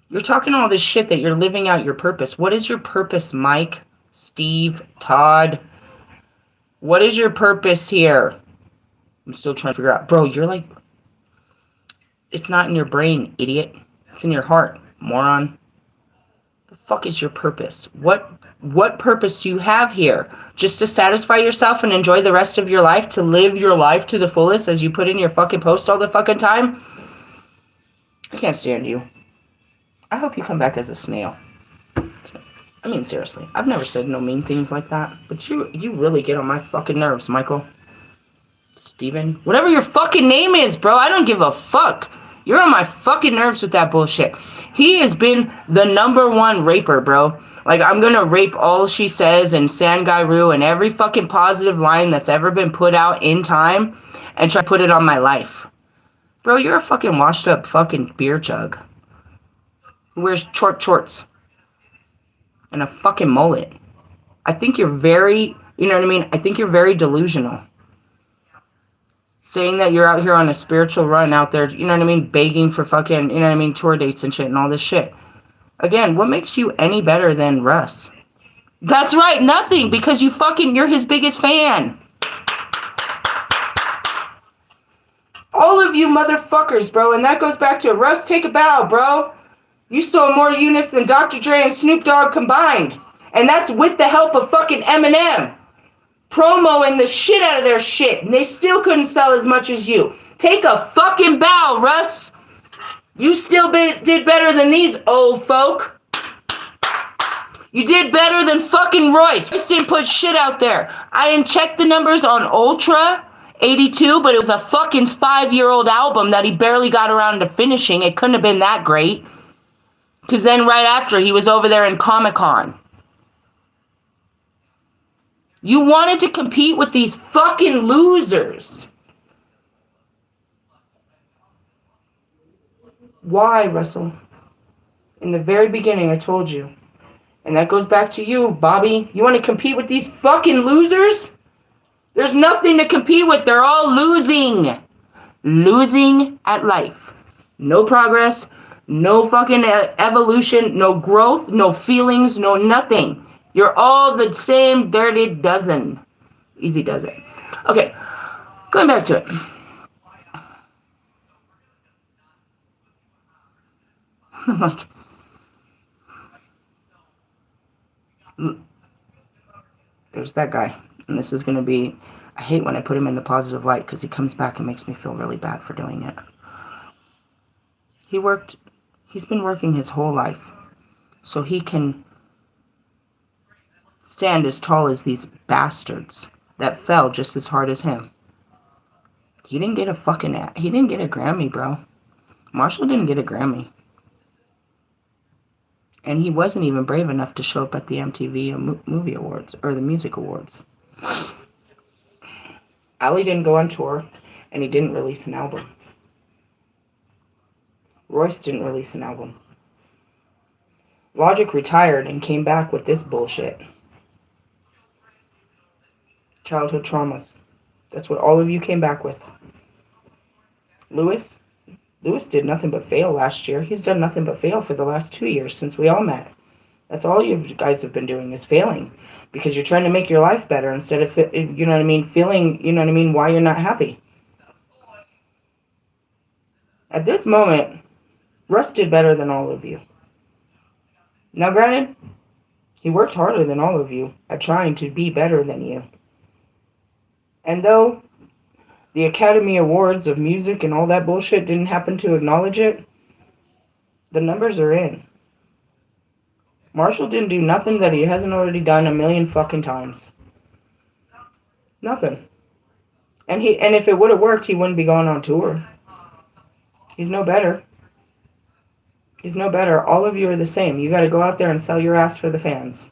You're talking all this shit that you're living out your purpose. What is your purpose, Mike, Steve, Todd? What is your purpose here? I'm still trying to figure out. Bro, you're like... It's not in your brain, idiot. It's in your heart, moron. The fuck is your purpose? What purpose do you have here? Just to satisfy yourself and enjoy the rest of your life? To live your life to the fullest as you put in your fucking posts all the fucking time? I can't stand you. I hope you come back as a snail. I mean, seriously. I've never said no mean things like that. But you really get on my fucking nerves, Michael. Steven. Whatever your fucking name is, bro. I don't give a fuck. You're on my fucking nerves with that bullshit. He has been the #1 raper, bro. Like, I'm gonna rape all she says and Sangairu and every fucking positive line that's ever been put out in time and try to put it on my life. Bro, you're a fucking washed up fucking beer jug. Who wears shorts. And a fucking mullet. I think you're very, you know what I mean? I think you're very delusional. Saying that you're out here on a spiritual run out there, you know what I mean? Begging for fucking, you know what I mean? Tour dates and shit and all this shit. Again, what makes you any better than Russ? That's right, nothing, because you're his biggest fan. All of you motherfuckers, bro, and that goes back to Russ, take a bow, bro. You sold more units than Dr. Dre and Snoop Dogg combined. And that's with the help of fucking Eminem. Promoing the shit out of their shit. And they still couldn't sell as much as you. Take a fucking bow, Russ. You still did better than these old folk. You did better than fucking Royce. Royce didn't put shit out there. I didn't check the numbers on Ultra 82, but it was a fucking 5-year-old album that he barely got around to finishing. It couldn't have been that great. Because then right after, he was over there in Comic-Con. You wanted to compete with these fucking losers. Why, Russell? In the very beginning, I told you. And that goes back to you, Bobby. You want to compete with these fucking losers? There's nothing to compete with. They're all losing. Losing at life. No progress. No fucking evolution, no growth, no feelings, no nothing. You're all the same dirty dozen. Easy does it. Okay, going back to it. I'm like, there's that guy. And this is going to be, I hate when I put him in the positive light because he comes back and makes me feel really bad for doing it. He's been working his whole life so he can stand as tall as these bastards that fell just as hard as him. He didn't get a Grammy, bro. Marshall didn't get a Grammy. And he wasn't even brave enough to show up at the MTV Movie Awards, or the Music Awards. Ali didn't go on tour, and he didn't release an album. Royce didn't release an album. Logic retired and came back with this bullshit. Childhood traumas. That's what all of you came back with. Lewis did nothing but fail last year. He's done nothing but fail for the last 2 years since we all met. That's all you guys have been doing is failing. Because you're trying to make your life better instead of, you know what I mean, feeling, you know what I mean, why you're not happy. At this moment, Russ did better than all of you. Now granted, he worked harder than all of you at trying to be better than you. And though the Academy Awards of music and all that bullshit didn't happen to acknowledge it, the numbers are in. Marshall didn't do nothing that he hasn't already done a million fucking times. Nothing. And if it would have worked, he wouldn't be going on tour. He's no better. He's no better. All of you are the same. You gotta go out there and sell your ass for the fans.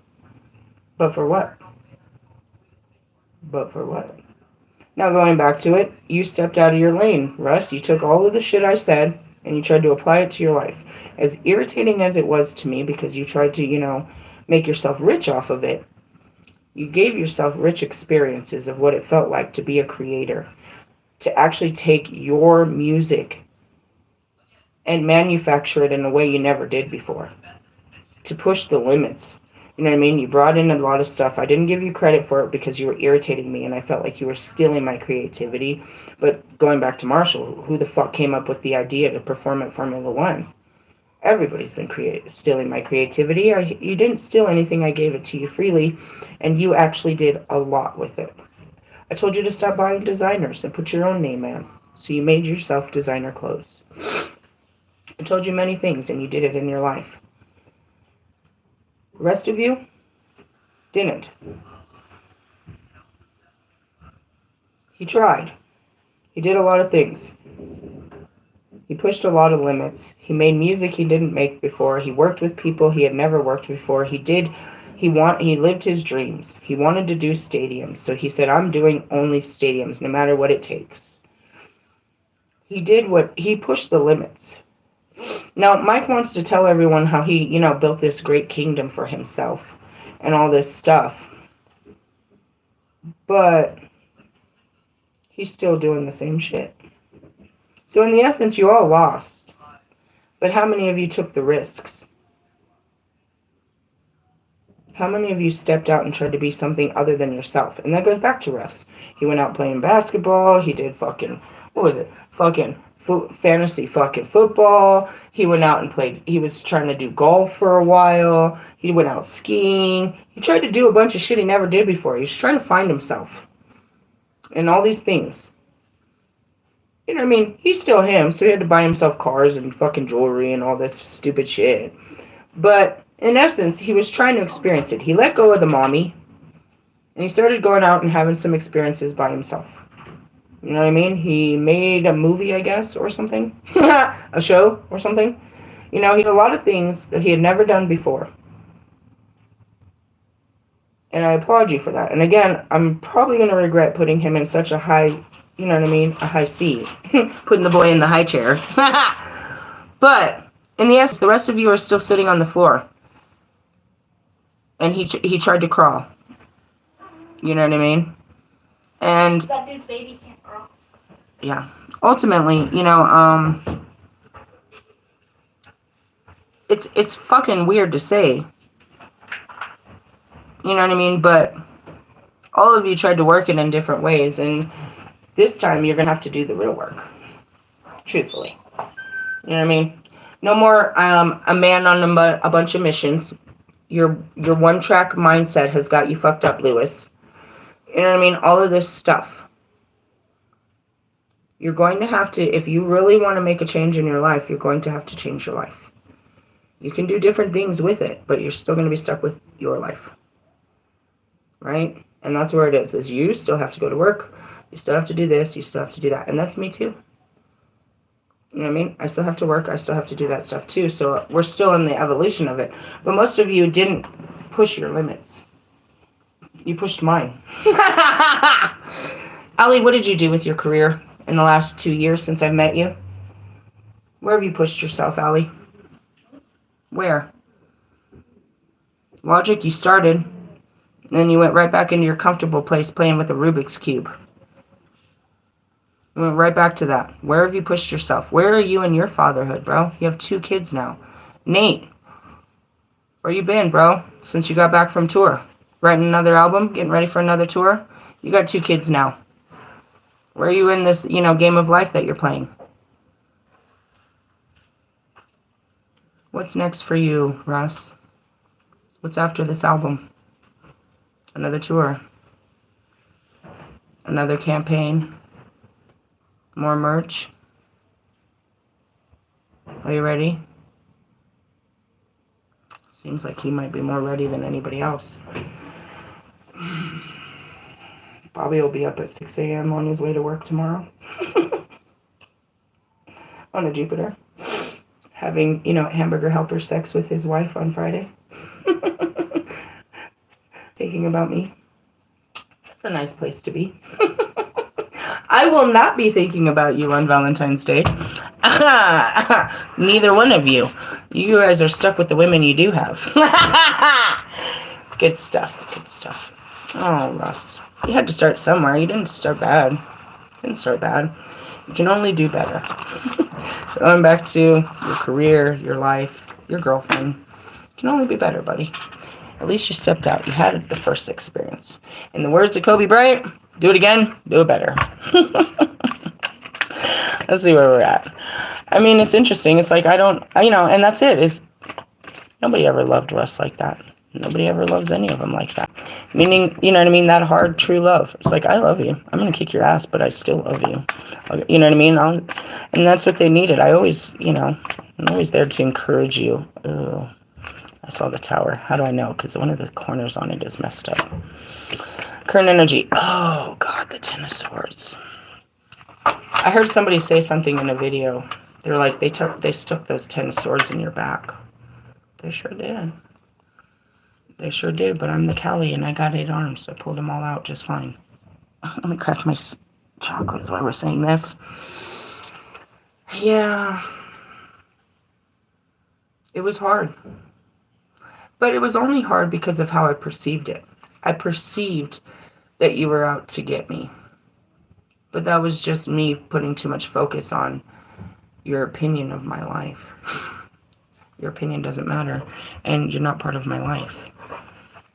But for what? But for what? Now going back to it, you stepped out of your lane, Russ. You took all of the shit I said and you tried to apply it to your life. As irritating as it was to me because you tried to, make yourself rich off of it, you gave yourself rich experiences of what it felt like to be a creator. To actually take your music and manufacture it in a way you never did before. To push the limits. You know what I mean? You brought in a lot of stuff. I didn't give you credit for it because you were irritating me and I felt like you were stealing my creativity. But going back to Marshall, who the fuck came up with the idea to perform at Formula One? Everybody's been stealing my creativity. You didn't steal anything. I gave it to you freely, and you actually did a lot with it. I told you to stop buying designers and put your own name in. So you made yourself designer clothes. I told you many things, and you did it in your life. The rest of you didn't. He tried. He did a lot of things. He pushed a lot of limits. He made music he didn't make before. He worked with people he had never worked before. He lived his dreams. He wanted to do stadiums. So he said, I'm doing only stadiums, no matter what it takes. He pushed the limits. Now, Mike wants to tell everyone how he, built this great kingdom for himself and all this stuff. But he's still doing the same shit. So in the essence, you all lost. But how many of you took the risks? How many of you stepped out and tried to be something other than yourself? And that goes back to Russ. He went out playing basketball. He did fantasy football. He went out and played. He was trying to do golf for a while. He went out skiing. He tried to do a bunch of shit he never did before. He was trying to find himself. And all these things. You know what I mean? He's still him, so he had to buy himself cars and fucking jewelry and all this stupid shit. But in essence, he was trying to experience it. He let go of the mommy, and he started going out and having some experiences by himself. You know what I mean? He made a movie, I guess, or something. A show or something. He did a lot of things that he had never done before. And I applaud you for that. And again, I'm probably going to regret putting him in such a high, a high seat. Putting the boy in the high chair. But, in the end, the rest of you are still sitting on the floor. And he tried to crawl. You know what I mean? And that dude's baby can't crawl. Yeah. Ultimately, it's fucking weird to say. You know what I mean? But all of you tried to work it in different ways, and this time you're gonna have to do the real work. Truthfully. You know what I mean? No more a man on a bunch of missions. Your one-track mindset has got you fucked up, Lewis. You know what I mean? All of this stuff. You're going to have to, if you really want to make a change in your life, you're going to have to change your life. You can do different things with it, but you're still going to be stuck with your life. Right? And that's where it is you still have to go to work. You still have to do this. You still have to do that. And that's me too. You know what I mean? I still have to work. I still have to do that stuff too. So we're still in the evolution of it. But most of you didn't push your limits. You pushed mine. Ali, what did you do with your career in the last 2 years since I've met you? Where have you pushed yourself, Ali? Where? Logic, you started. And then you went right back into your comfortable place playing with a Rubik's Cube. You went right back to that. Where have you pushed yourself? Where are you in your fatherhood, bro? You have 2 kids now. Nate, where you been, bro, since you got back from tour? Writing another album? Getting ready for another tour? You got 2 kids now. Where are you in this, game of life that you're playing? What's next for you, Russ? What's after this album? Another tour? Another campaign? More merch? Are you ready? Seems like he might be more ready than anybody else. Bobby will be up at 6 a.m. on his way to work tomorrow. On a Jupiter. Having, hamburger helper sex with his wife on Friday. Thinking about me. That's a nice place to be. I will not be thinking about you on Valentine's Day. Neither one of you. You guys are stuck with the women you do have. Good stuff. Good stuff. Oh, Russ. You had to start somewhere. You didn't start bad. You can only do better. Going back to your career, your life, your girlfriend. You can only be better, buddy. At least you stepped out. You had the first experience. In the words of Kobe Bryant, do it again, do it better. Let's see where we're at. I mean, it's interesting. It's like and that's it. Nobody ever loved Russ like that. Nobody ever loves any of them like that. Meaning, you know what I mean? That hard, true love. It's like, I love you. I'm going to kick your ass, but I still love you. You know what I mean? And that's what they needed. I'm always there to encourage you. Ooh, I saw the tower. How do I know? Because one of the corners on it is messed up. Current energy. Oh, God, the Ten of Swords. I heard somebody say something in a video. They were like, they stuck those 10 of Swords in your back. They sure did. They sure did, but I'm the Kali and I got 8 arms, so I pulled them all out just fine. Let me crack my chakras while we're saying this. Yeah. It was hard. But it was only hard because of how I perceived it. I perceived that you were out to get me. But that was just me putting too much focus on your opinion of my life. Your opinion doesn't matter, and you're not part of my life.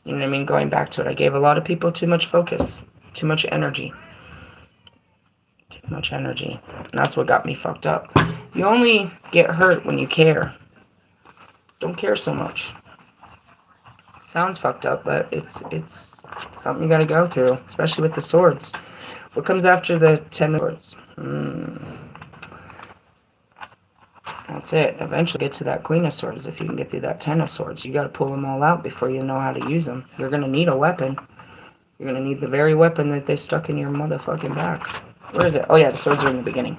You know what I mean? Going back to it, I gave a lot of people too much focus, too much energy. Too much energy. And that's what got me fucked up. You only get hurt when you care. Don't care so much. Sounds fucked up, but it's something you gotta go through, especially with the swords. What comes after the 10 of Swords? That's it. Eventually get to that Queen of Swords if you can get through that 10 of Swords. You got to pull them all out before you know how to use them. You're going to need a weapon. You're going to need the very weapon that they stuck in your motherfucking back. Where is it? Oh, yeah, the swords are in the beginning.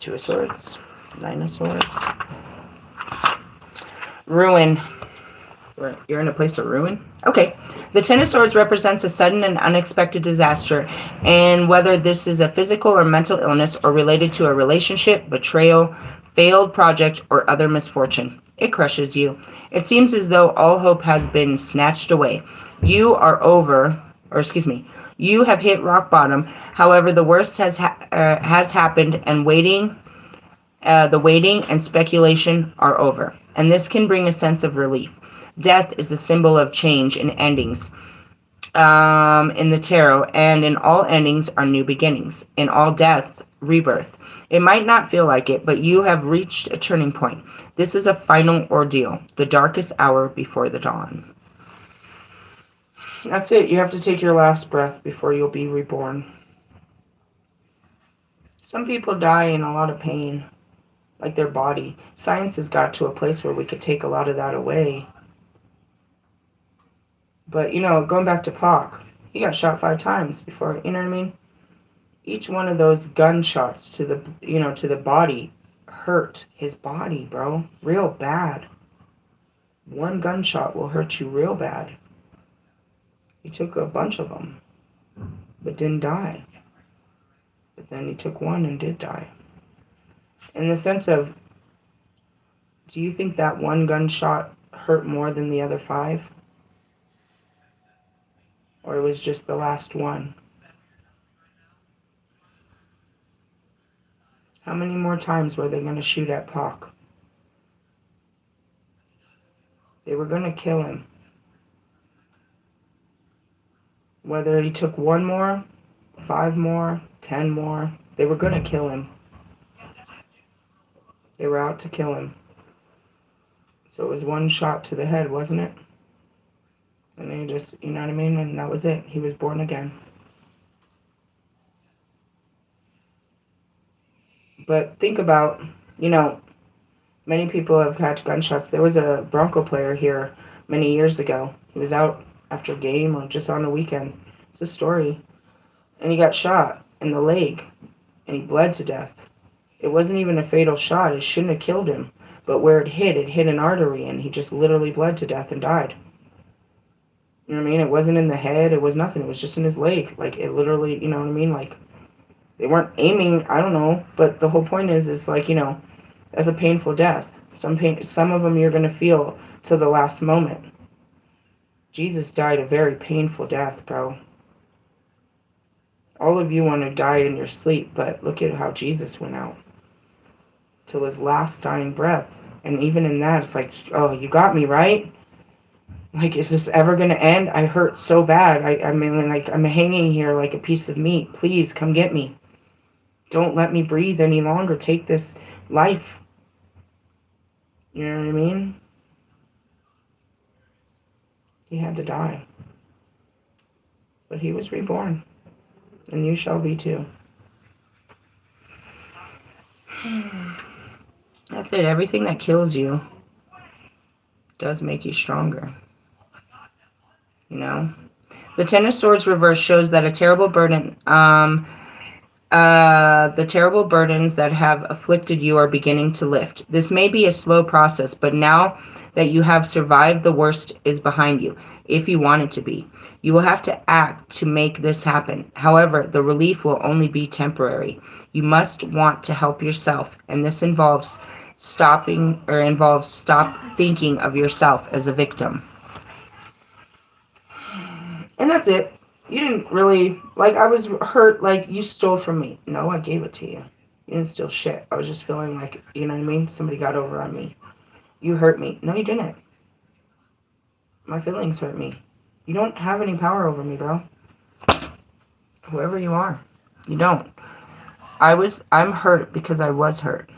2 of Swords. 9 of Swords. Ruin. You're in a place of ruin? Okay. The 10 of Swords represents a sudden and unexpected disaster, and whether this is a physical or mental illness or related to a relationship, betrayal, failed project, or other misfortune. It crushes you. It seems as though all hope has been snatched away. You have hit rock bottom. However, the worst has happened, and the waiting and speculation are over. And this can bring a sense of relief. Death is a symbol of change and endings in the tarot, and in all endings are new beginnings. In all death, rebirth. It might not feel like it, but you have reached a turning point. This is a final ordeal, the darkest hour before the dawn. That's it. You have to take your last breath before you'll be reborn. Some people die in a lot of pain, like their body. Science has got to a place where we could take a lot of that away. But, going back to Pac, he got shot 5 times before, you know what I mean? Each one of those gunshots to the body hurt his body, bro. Real bad. One gunshot will hurt you real bad. He took a bunch of them, but didn't die. But then he took one and did die. In the sense of, do you think that one gunshot hurt more than the other 5? Or it was just the last one? How many more times were they going to shoot at Pac? They were going to kill him. Whether he took 1 more, 5 more, 10 more, they were going to kill him. They were out to kill him. So it was one shot to the head, wasn't it? And then he just, you know what I mean? And that was it. He was born again. But think about, you know, many people have had gunshots. There was a Bronco player here many years ago. He was out after a game or just on a weekend. It's a story. And he got shot in the leg. And he bled to death. It wasn't even a fatal shot. It shouldn't have killed him. But where it hit an artery. And he just literally bled to death and died. You know what I mean? It wasn't in the head. It was nothing. It was just in his leg. Like, it literally, you know what I mean? Like, they weren't aiming. I don't know. But the whole point is like, you know, as a painful death. Some of them you're going to feel till the last moment. Jesus died a very painful death, bro. All of you want to die in your sleep, but look at how Jesus went out. Till his last dying breath. And even in that, it's like, oh, you got me, right? Like, is this ever going to end? I hurt so bad. I mean, like, I'm hanging here like a piece of meat. Please, come get me. Don't let me breathe any longer. Take this life. You know what I mean? He had to die. But he was reborn. And you shall be too. That's it. Everything that kills you does make you stronger. You know? The Ten of Swords reverse shows that the terrible burdens that have afflicted you are beginning to lift. This may be a slow process, but now that you have survived, the worst is behind you, if you want it to be. You will have to act to make this happen. However, the relief will only be temporary. You must want to help yourself, and this involves stop thinking of yourself as a victim. And that's it. You didn't really, like, I was hurt, like, you stole from me. No, I gave it to you. You didn't steal shit. I was just feeling like, you know what I mean? Somebody got over on me. You hurt me. No, you didn't. My feelings hurt me. You don't have any power over me, bro. Whoever you are. You don't. I'm hurt because I was hurt.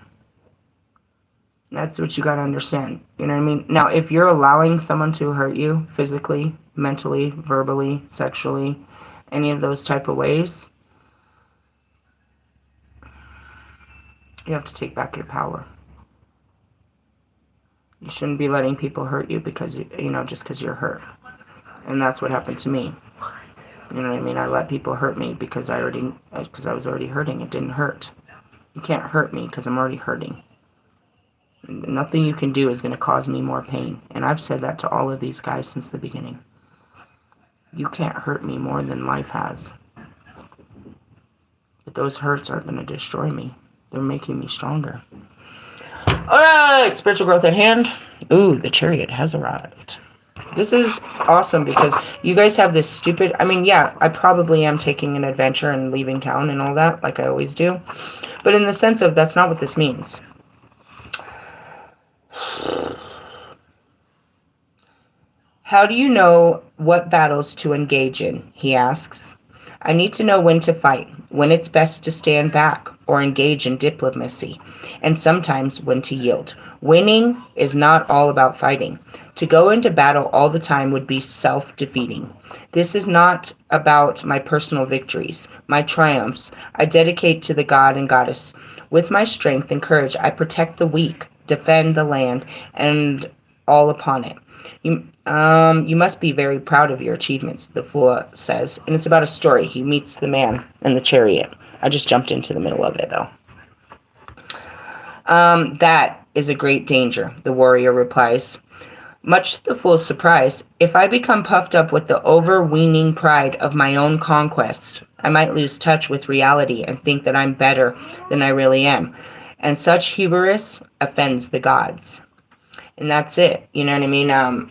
That's what you gotta understand. You know what I mean? Now, if you're allowing someone to hurt you physically, mentally, verbally, sexually, any of those type of ways, you have to take back your power. You shouldn't be letting people hurt you because, you know, just because you're hurt. And that's what happened to me. You know what I mean? I let people hurt me because I was already hurting. It didn't hurt. You can't hurt me because I'm already hurting. Nothing you can do is going to cause me more pain. And I've said that to all of these guys since the beginning. You can't hurt me more than life has. But those hurts aren't going to destroy me. They're making me stronger. Alright, spiritual growth at hand. Ooh, the chariot has arrived. This is awesome because you guys have this stupid... I mean, yeah, I probably am taking an adventure and leaving town and all that, like I always do. But in the sense of, that's not what this means. How do you know what battles to engage in? He asks. I need to know when to fight, when it's best to stand back or engage in diplomacy, and sometimes when to yield. Winning is not all about fighting. To go into battle all the time would be self-defeating. This is not about my personal victories, my triumphs. I dedicate to the god and goddess. With my strength and courage, I protect the weak, defend the land, and all upon it. You must be very proud of your achievements, the fool says. And it's about a story. He meets the man in the chariot. I just jumped into the middle of it, though. That is a great danger, the warrior replies. Much to the fool's surprise, if I become puffed up with the overweening pride of my own conquests, I might lose touch with reality and think that I'm better than I really am. And such hubris offends the gods. And that's it. You know what I mean?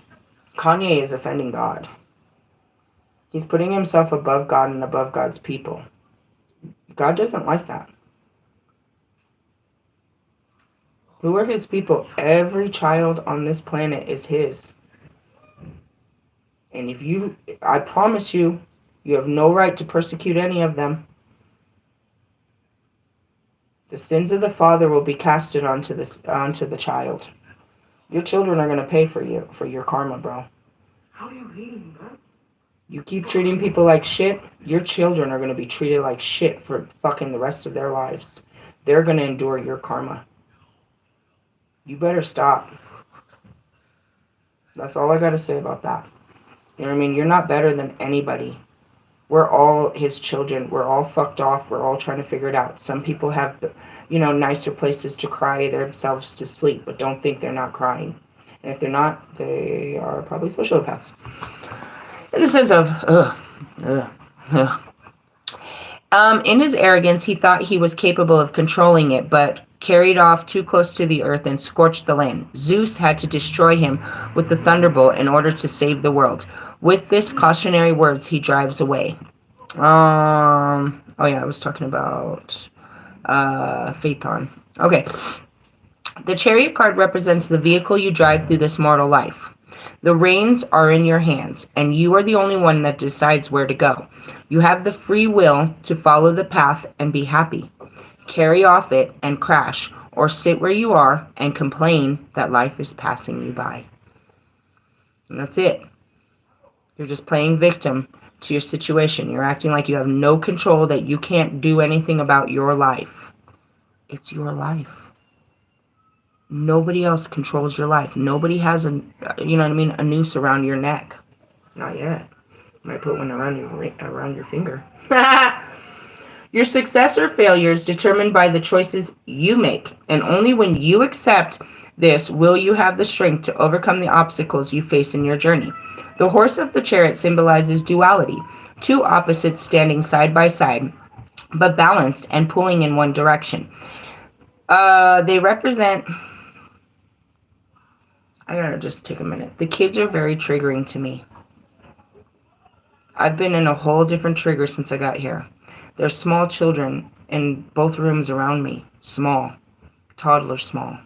Kanye is offending God. He's putting himself above God and above God's people. God doesn't like that. Who are his people? Every child on this planet is his. And I promise you, you have no right to persecute any of them. The sins of the father will be casted onto the child. Your children are going to pay for your karma, bro. How do you mean, bro? You keep treating people like shit, your children are going to be treated like shit for fucking the rest of their lives. They're going to endure your karma. You better stop. That's all I got to say about that. You know what I mean? You're not better than anybody. We're all his children. We're all fucked off. We're all trying to figure it out. Some people have, nicer places to cry themselves to sleep, but don't think they're not crying. And if they're not, they are probably sociopaths. In the sense of, in his arrogance, he thought he was capable of controlling it, but carried off too close to the earth and scorched the land. Zeus had to destroy him with the thunderbolt in order to save the world. With this cautionary words, he drives away. I was talking about Phaethon. Okay. The chariot card represents the vehicle you drive through this mortal life. The reins are in your hands, and you are the only one that decides where to go. You have the free will to follow the path and be happy. Carry off it and crash, or sit where you are and complain that life is passing you by. And that's it. You're just playing victim to your situation. You're acting like you have no control, that you can't do anything about your life. It's your life. Nobody else controls your life. Nobody has a noose around your neck. Not yet. Might put one around your finger. Your success or failure is determined by the choices you make, and only when you accept this will you have the strength to overcome the obstacles you face in your journey. The horse of the chariot symbolizes duality, two opposites standing side by side, but balanced and pulling in one direction. They represent... I gotta just take a minute. The kids are very triggering to me. I've been in a whole different trigger since I got here. There's small children in both rooms around me. Small. Toddler small.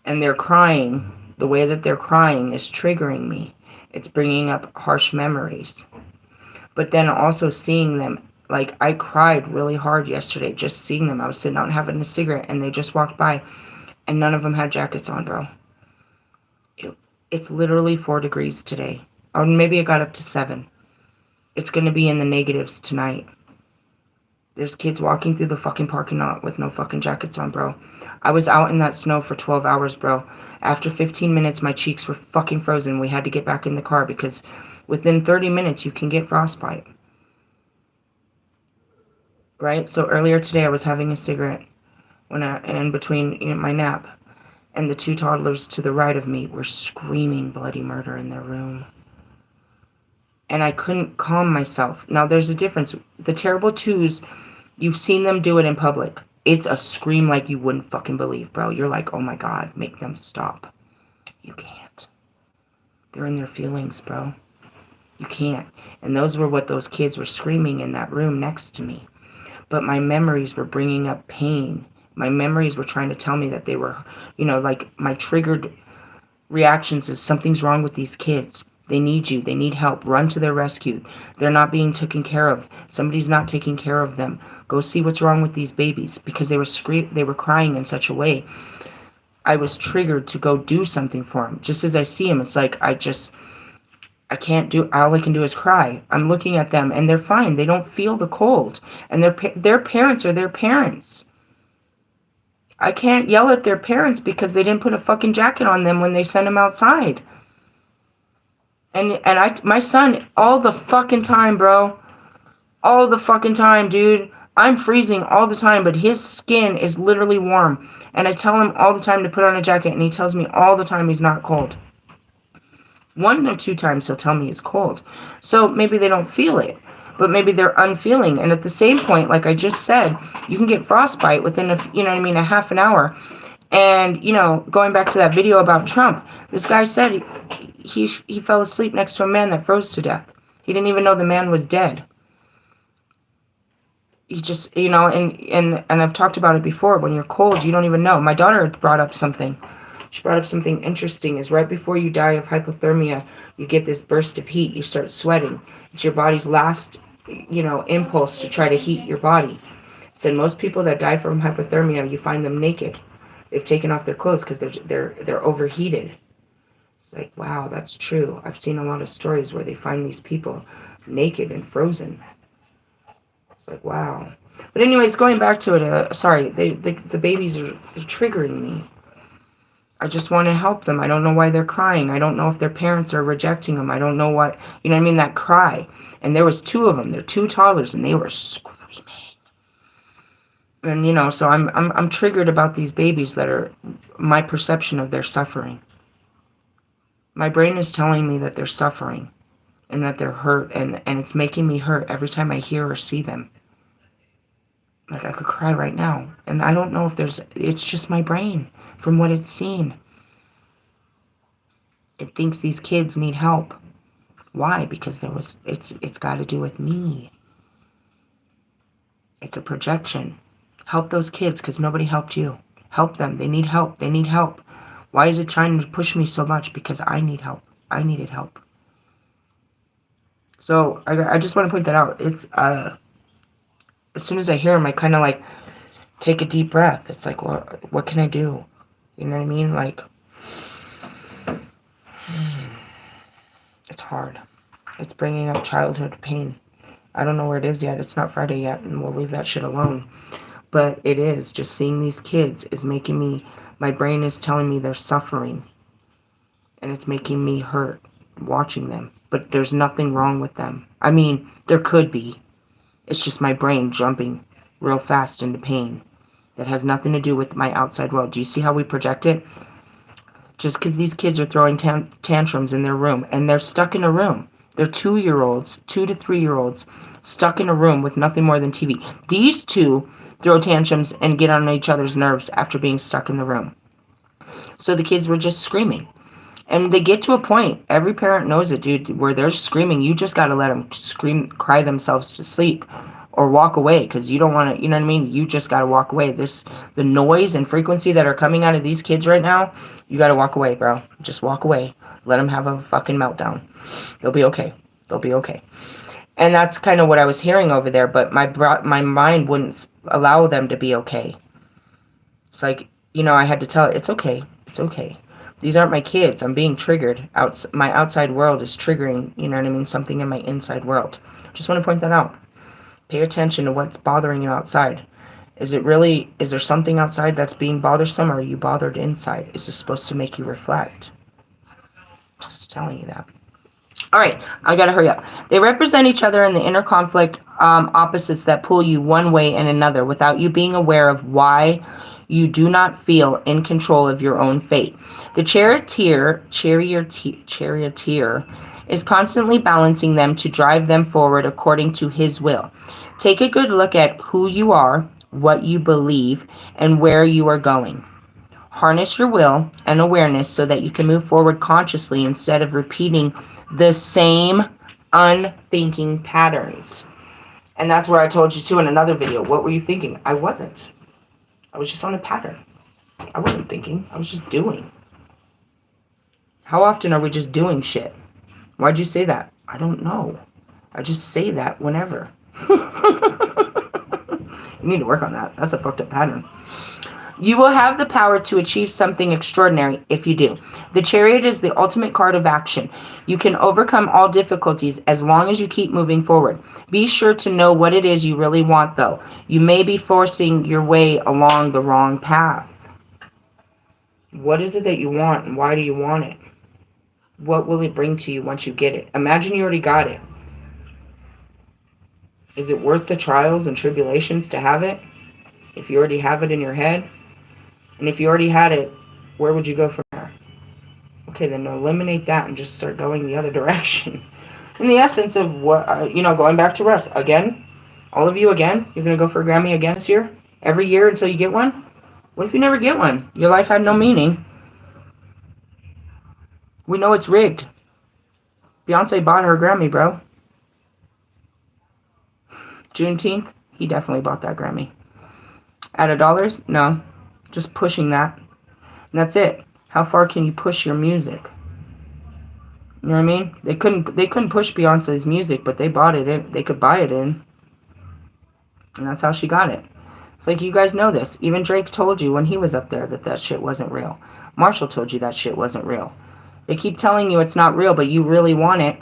And they're crying. The way that they're crying is triggering me. It's bringing up harsh memories. But then also seeing them, like I cried really hard yesterday just seeing them. I was sitting out and having a cigarette and they just walked by and none of them had jackets on, bro. It's literally 4 degrees today. Or maybe it got up to 7. It's going to be in the negatives tonight. There's kids walking through the fucking parking lot with no fucking jackets on, bro. I was out in that snow for 12 hours, bro. After 15 minutes, my cheeks were fucking frozen. We had to get back in the car because within 30 minutes, you can get frostbite. Right? So earlier today, I was having a cigarette in between my nap. And the 2 toddlers to the right of me were screaming bloody murder in their room. And I couldn't calm myself. Now, there's a difference. The terrible twos, you've seen them do it in public. It's a scream like you wouldn't fucking believe, bro. You're like, oh my God, make them stop. You can't. They're in their feelings, bro. You can't. And those were what those kids were screaming in that room next to me. But my memories were bringing up pain. My memories were trying to tell me that they were, like my triggered reactions is something's wrong with these kids. They need you. They need help. Run to their rescue. They're not being taken care of. Somebody's not taking care of them. Go see what's wrong with these babies. Because they were crying in such a way. I was triggered to go do something for them. Just as I see them, it's like I can't do, all I can do is cry. I'm looking at them and they're fine. They don't feel the cold. And their parents are their parents. I can't yell at their parents because they didn't put a fucking jacket on them when they sent them outside. And my son, all the fucking time, bro. All the fucking time, dude. I'm freezing all the time, but his skin is literally warm. And I tell him all the time to put on a jacket, and he tells me all the time he's not cold. 1 or 2 times he'll tell me he's cold. So maybe they don't feel it. But maybe they're unfeeling. And at the same point, like I just said, you can get frostbite within a half an hour. And, going back to that video about Trump, this guy said he fell asleep next to a man that froze to death. He didn't even know the man was dead. He just, and I've talked about it before. When you're cold, you don't even know. My daughter brought up something. She brought up something interesting. Is right before you die of hypothermia, you get this burst of heat. You start sweating. It's your body's last, impulse to try to heat your body. Said most people that die from hypothermia, you find them naked. They've taken off their clothes because they're overheated. It's like, wow, that's true. I've seen a lot of stories where they find these people naked and frozen. It's like, wow. But anyways, going back to it, sorry, the babies are triggering me. I just want to help them. I don't know why they're crying. I don't know if their parents are rejecting them. I don't know what, you know what I mean, that cry. And there was 2 of them. They're 2 toddlers, and they were screaming. And, you know, so I'm triggered about these babies that are my perception of their suffering. My brain is telling me that they're suffering and that they're hurt, and it's making me hurt every time I hear or see them. Like, I could cry right now. And I don't know if it's just my brain from what it's seen. It thinks these kids need help. Why? Because it's got to do with me. It's a projection. Help those kids because nobody helped you. Help them. They need help. They need help. Why is it trying to push me so much? Because I need help. I needed help. So I just want to point that out. It's as soon as I hear them, I kind of like take a deep breath. It's like, well, what can I do? You know what I mean? Like, it's hard. It's bringing up childhood pain. I don't know where it is yet. It's not Friday yet, and we'll leave that shit alone. But it is. Just seeing these kids is making me, my brain is telling me they're suffering. And it's making me hurt watching them. But there's nothing wrong with them. I mean, there could be. It's just my brain jumping real fast into pain. That has nothing to do with my outside world. Do you see how we project it? Just because these kids are throwing tantrums in their room. And they're stuck in a room. They're 2-year-olds, 2 to 3-year-olds, stuck in a room with nothing more than TV. These 2 throw tantrums and get on each other's nerves after being stuck in the room. So the kids were just screaming. And they get to a point, every parent knows it, dude, where they're screaming. You just got to let them scream, cry themselves to sleep or walk away because you don't want to, you know what I mean? You just got to walk away. The noise and frequency that are coming out of these kids right now, you got to walk away, bro. Just walk away. Let them have a fucking meltdown. They'll be okay. They'll be okay. And that's kind of what I was hearing over there, but my mind wouldn't allow them to be okay. It's like, you know, I had to tell it, it's okay. It's okay. These aren't my kids. I'm being triggered. My outside world is triggering, you know what I mean, something in my inside world. Just want to point that out. Pay attention to what's bothering you outside. Is there something outside that's being bothersome, or are you bothered inside? Is this supposed to make you reflect? Just telling you that. All right, I gotta hurry up. They represent each other in the inner conflict opposites that pull you one way and another without you being aware of why you do not feel in control of your own fate. The charioteer is constantly balancing them to drive them forward according to his will. Take a good look at who you are, what you believe, and where you are going. Harness your will and awareness so that you can move forward consciously instead of repeating the same unthinking patterns. And that's where I told you too in another video. What were you thinking? I wasn't. I was just on a pattern. I wasn't thinking. I was just doing. How often are we just doing shit? Why'd you say that? I don't know. I just say that whenever. You need to work on that. That's a fucked up pattern. You will have the power to achieve something extraordinary if you do. The Chariot is the ultimate card of action. You can overcome all difficulties as long as you keep moving forward. Be sure to know what it is you really want, though. You may be forcing your way along the wrong path. What is it that you want, and why do you want it? What will it bring to you once you get it? Imagine you already got it. Is it worth the trials and tribulations to have it? If you already have it in your head? And if you already had it, where would you go from there? Okay, then eliminate that and just start going the other direction. In the essence of what, going back to Russ. Again, all of you again, you're going to go for a Grammy again this year? Every year until you get one? What if you never get one? Your life had no meaning. We know it's rigged. Beyonce bought her Grammy, bro. Juneteenth, he definitely bought that Grammy. Out of dollars? No. Just pushing that. And that's it. How far can you push your music? You know what I mean? They couldn't push Beyonce's music, but they bought it in. They could buy it in. And that's how she got it. It's like, you guys know this. Even Drake told you when he was up there that that shit wasn't real. Marshall told you that shit wasn't real. They keep telling you it's not real, but you really want it.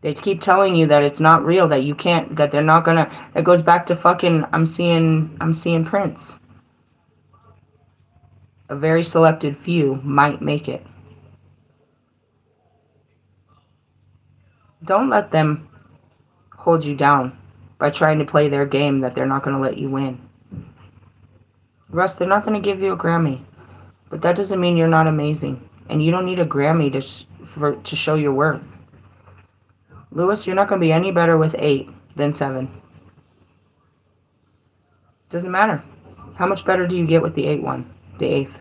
They keep telling you that it's not real, that you can't, that they're not gonna, that goes back to fucking, I'm seeing Prince. A very selected few might make it. Don't let them hold you down by trying to play their game that they're not going to let you win. Russ, they're not going to give you a Grammy, but that doesn't mean you're not amazing. And you don't need a Grammy to show your worth. Lewis, you're not going to be any better with 8 than 7. Doesn't matter. How much better do you get with the 8 one? The 8th.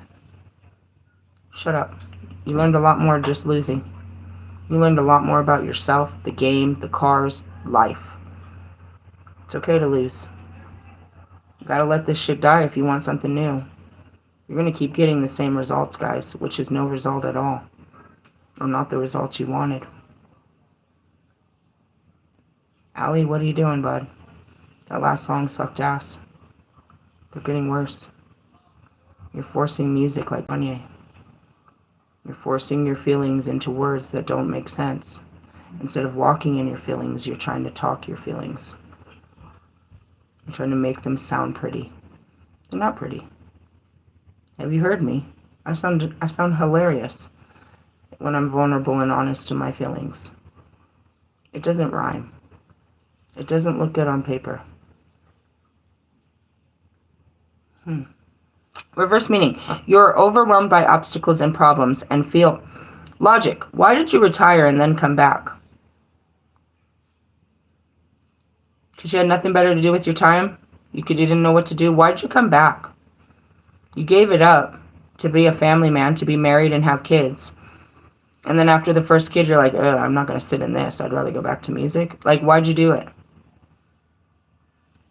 Shut up. You learned a lot more just losing. You learned a lot more about yourself, the game, the cars, life. It's okay to lose. You gotta let this shit die if you want something new. You're gonna keep getting the same results, guys, which is no result at all. Or not the results you wanted. Allie, what are you doing, bud? That last song sucked ass. They're getting worse. You're forcing music like Kanye. You're forcing your feelings into words that don't make sense. Instead of walking in your feelings, you're trying to talk your feelings. You're trying to make them sound pretty. They're not pretty. Have you heard me? I sound hilarious when I'm vulnerable and honest to my feelings. It doesn't rhyme. It doesn't look good on paper. Reverse meaning. You're overwhelmed by obstacles and problems and feel... Logic. Why did you retire and then come back? Because you had nothing better to do with your time? You didn't know what to do? Why did you come back? You gave it up to be a family man, to be married and have kids. And then after the first kid, you're like, I'm not going to sit in this. I'd rather go back to music. Like, why'd you do it?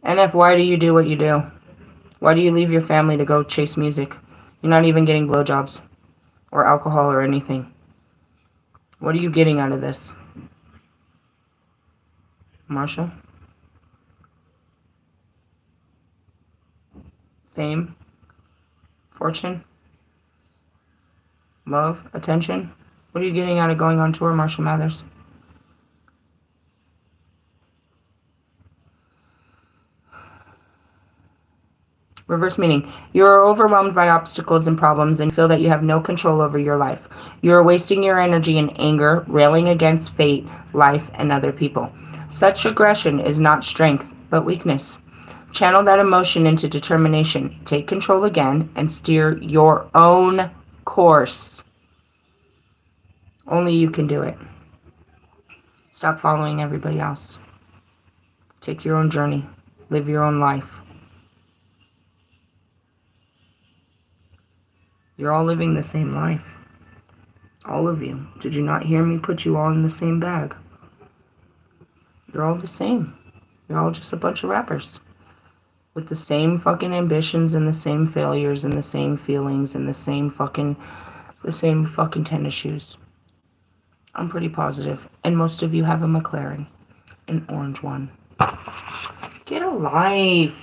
NF, why do you do what you do? Why do you leave your family to go chase music? You're not even getting blowjobs or alcohol or anything. What are you getting out of this? Marshall? Fame? Fortune? Love? Attention? What are you getting out of going on tour, Marshall Mathers? Reverse meaning. You are overwhelmed by obstacles and problems and feel that you have no control over your life. You are wasting your energy in anger, railing against fate, life, and other people. Such aggression is not strength, but weakness. Channel that emotion into determination. Take control again and steer your own course. Only you can do it. Stop following everybody else. Take your own journey. Live your own life. You're all living the same life. All of you. Did you not hear me put you all in the same bag? You're all the same. You're all just a bunch of rappers. With the same fucking ambitions and the same failures and the same feelings and the same fucking tennis shoes. I'm pretty positive. And most of you have a McLaren. An orange one. Get a life.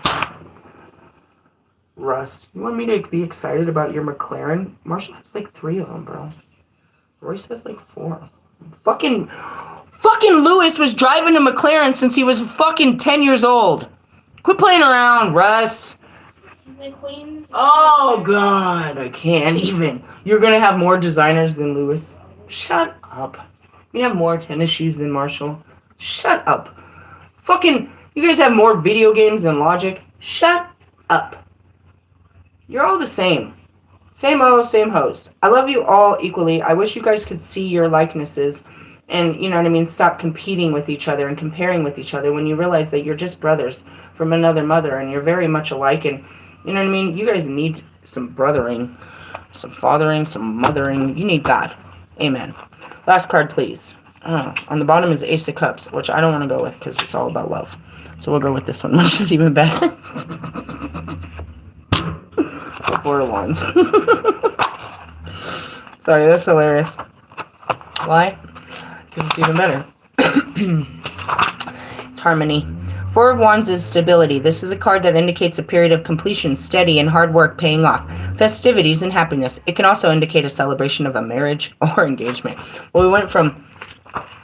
Russ, you want me to be excited about your McLaren? Marshall has like 3 of them, bro. Royce has like 4. Fucking Lewis was driving a McLaren since he was fucking 10 years old. Quit playing around, Russ. The Queens. Oh, God. I can't even. You're going to have more designers than Lewis. Shut up. You have more tennis shoes than Marshall. Shut up. Fucking, you guys have more video games than Logic. Shut up. You're all the same. Same O, same hoes. I love you all equally. I wish you guys could see your likenesses and, you know what I mean, stop competing with each other and comparing with each other when you realize that you're just brothers from another mother and you're very much alike. And, you know what I mean, you guys need some brothering, some fathering, some mothering. You need God. Amen. Last card, please. On the bottom is Ace of Cups, which I don't want to go with because it's all about love. So we'll go with this one, which is even better. 4 of Wands. Sorry, that's hilarious. Why? Because it's even better. It's harmony. Four of Wands is stability. This is a card that indicates a period of completion, steady, and hard work paying off. Festivities and happiness. It can also indicate a celebration of a marriage or engagement. Well, we went from...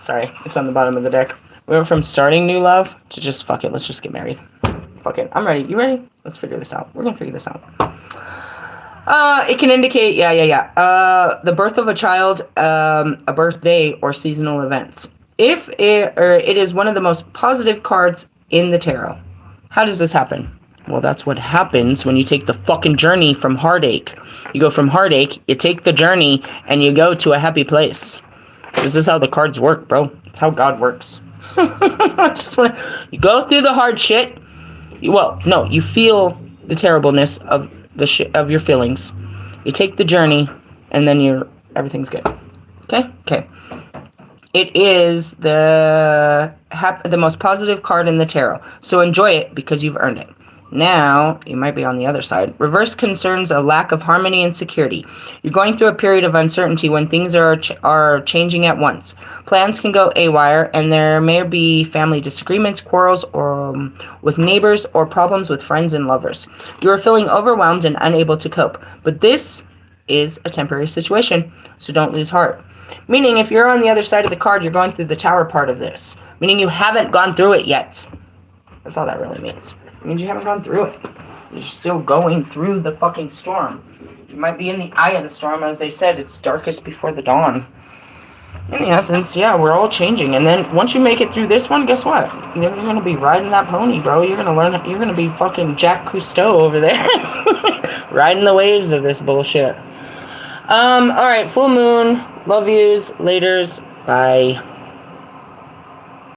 Sorry, it's on the bottom of the deck. We went from starting new love to just, fuck it, let's just get married. Fuck it, I'm ready. You ready? Let's figure this out. We're gonna figure this out. It can indicate, the birth of a child, a birthday, or seasonal events. If it is one of the most positive cards in the tarot. How does this happen? Well, that's what happens when you take the fucking journey from heartache. You go from heartache, you take the journey, and you go to a happy place. This is how the cards work, bro. It's how God works. You go through the hard shit. You feel the terribleness of of your feelings. You take the journey, and then everything's good. Okay. It is the most positive card in the tarot. So enjoy it because you've earned it. Now, you might be on the other side. Reverse concerns a lack of harmony and security. You're going through a period of uncertainty when things are changing at once. Plans can go haywire, and there may be family disagreements, quarrels, or with neighbors, or problems with friends and lovers. You are feeling overwhelmed and unable to cope. But this is a temporary situation, so don't lose heart. Meaning, if you're on the other side of the card, you're going through the tower part of this. Meaning you haven't gone through it yet. That's all that really means. It means you haven't gone through it. You're still going through the fucking storm. You might be in the eye of the storm. As they said, it's darkest before the dawn. In essence, yeah, we're all changing. And then once you make it through this one, guess what? You're going to be riding that pony, bro. You're going to be fucking Jack Cousteau over there. Riding the waves of this bullshit. Alright, full moon. Love yous. Laters. Bye.